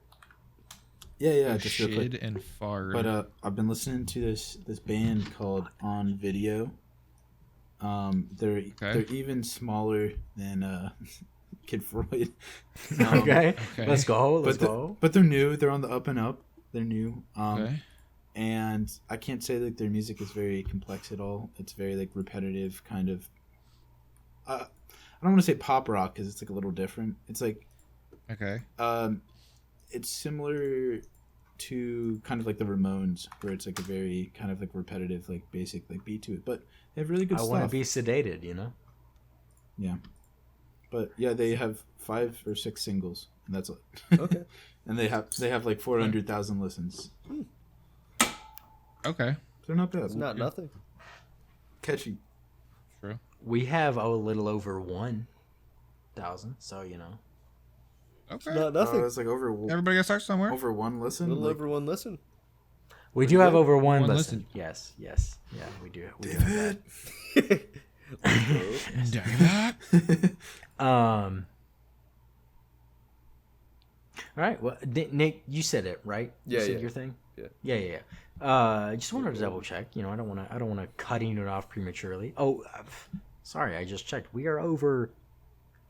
Yeah, just real quick. Shit and fart. But I've been listening to this band called On Video. They're even smaller than Kid Freud. Okay, let's go. But they're new. They're on the up and up. They're new. Okay. And I can't say like their music is very complex at all. It's very like repetitive, kind of. I don't want to say pop rock because it's like a little different. It's like Okay. it's similar to kind of like the Ramones, where it's like a very kind of like repetitive, like basic like beat to it, but they have really good I stuff. want to be sedated, Yeah. But yeah, they have 5 or 6 singles, and that's it. Okay. And they have like 400,000 listens. Okay. They're not bad. It's not nothing. Catchy. True. We have a little over 1,000, so you know. Okay. Not nothing. It's like over Everybody got to start somewhere. over one A listen. little Like, over one listen. We do have over one One listen. Yes, yes, yeah, we do. We have that. David. All right. Well, Nick, you said it right. You Yeah, said yeah. your thing. Yeah. Yeah. Just wanted to double check. You know, I don't want to cut it off prematurely. Oh, sorry, I just checked. We are over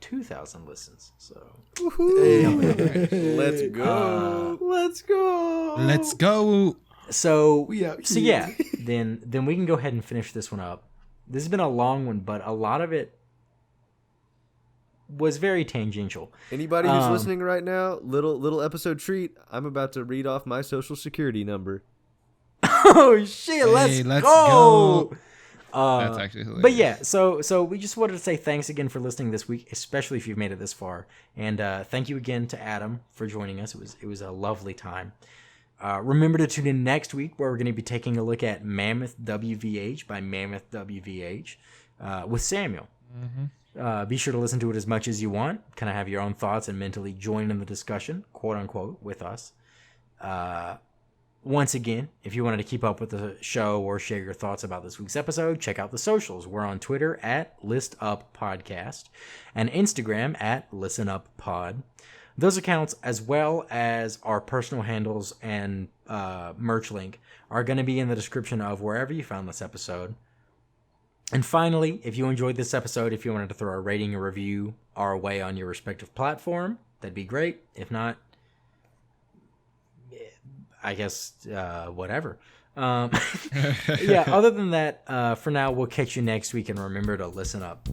2,000 listens. So Let's go. Let's go. Let's go. so We out so here. yeah. then we can go ahead and finish this one up. This has been a long one, but a lot of it was very tangential. Anybody who's listening right now, little episode treat. I'm about to read off my social security number. Oh shit! Let's go. That's actually hilarious. But yeah, so we just wanted to say thanks again for listening this week, especially if you've made it this far, and thank you again to Adam for joining us. It was a lovely time. Remember to tune in next week where we're going to be taking a look at Mammoth WVH by Mammoth WVH with Samuel. Be sure to listen to it as much as you want. Kind of have your own thoughts and mentally join in the discussion, quote unquote, with us. Once again, if you wanted to keep up with the show or share your thoughts about this week's episode, check out the socials. We're on Twitter at ListUpPodcast and Instagram at ListenUpPod. Those accounts, as well as our personal handles and merch link, are going to be in the description of wherever you found this episode. And finally, if you enjoyed this episode, if you wanted to throw a rating or review our way on your respective platform, that'd be great. If not, I guess whatever. Yeah, other than that, for now, we'll catch you next week, and remember to listen up.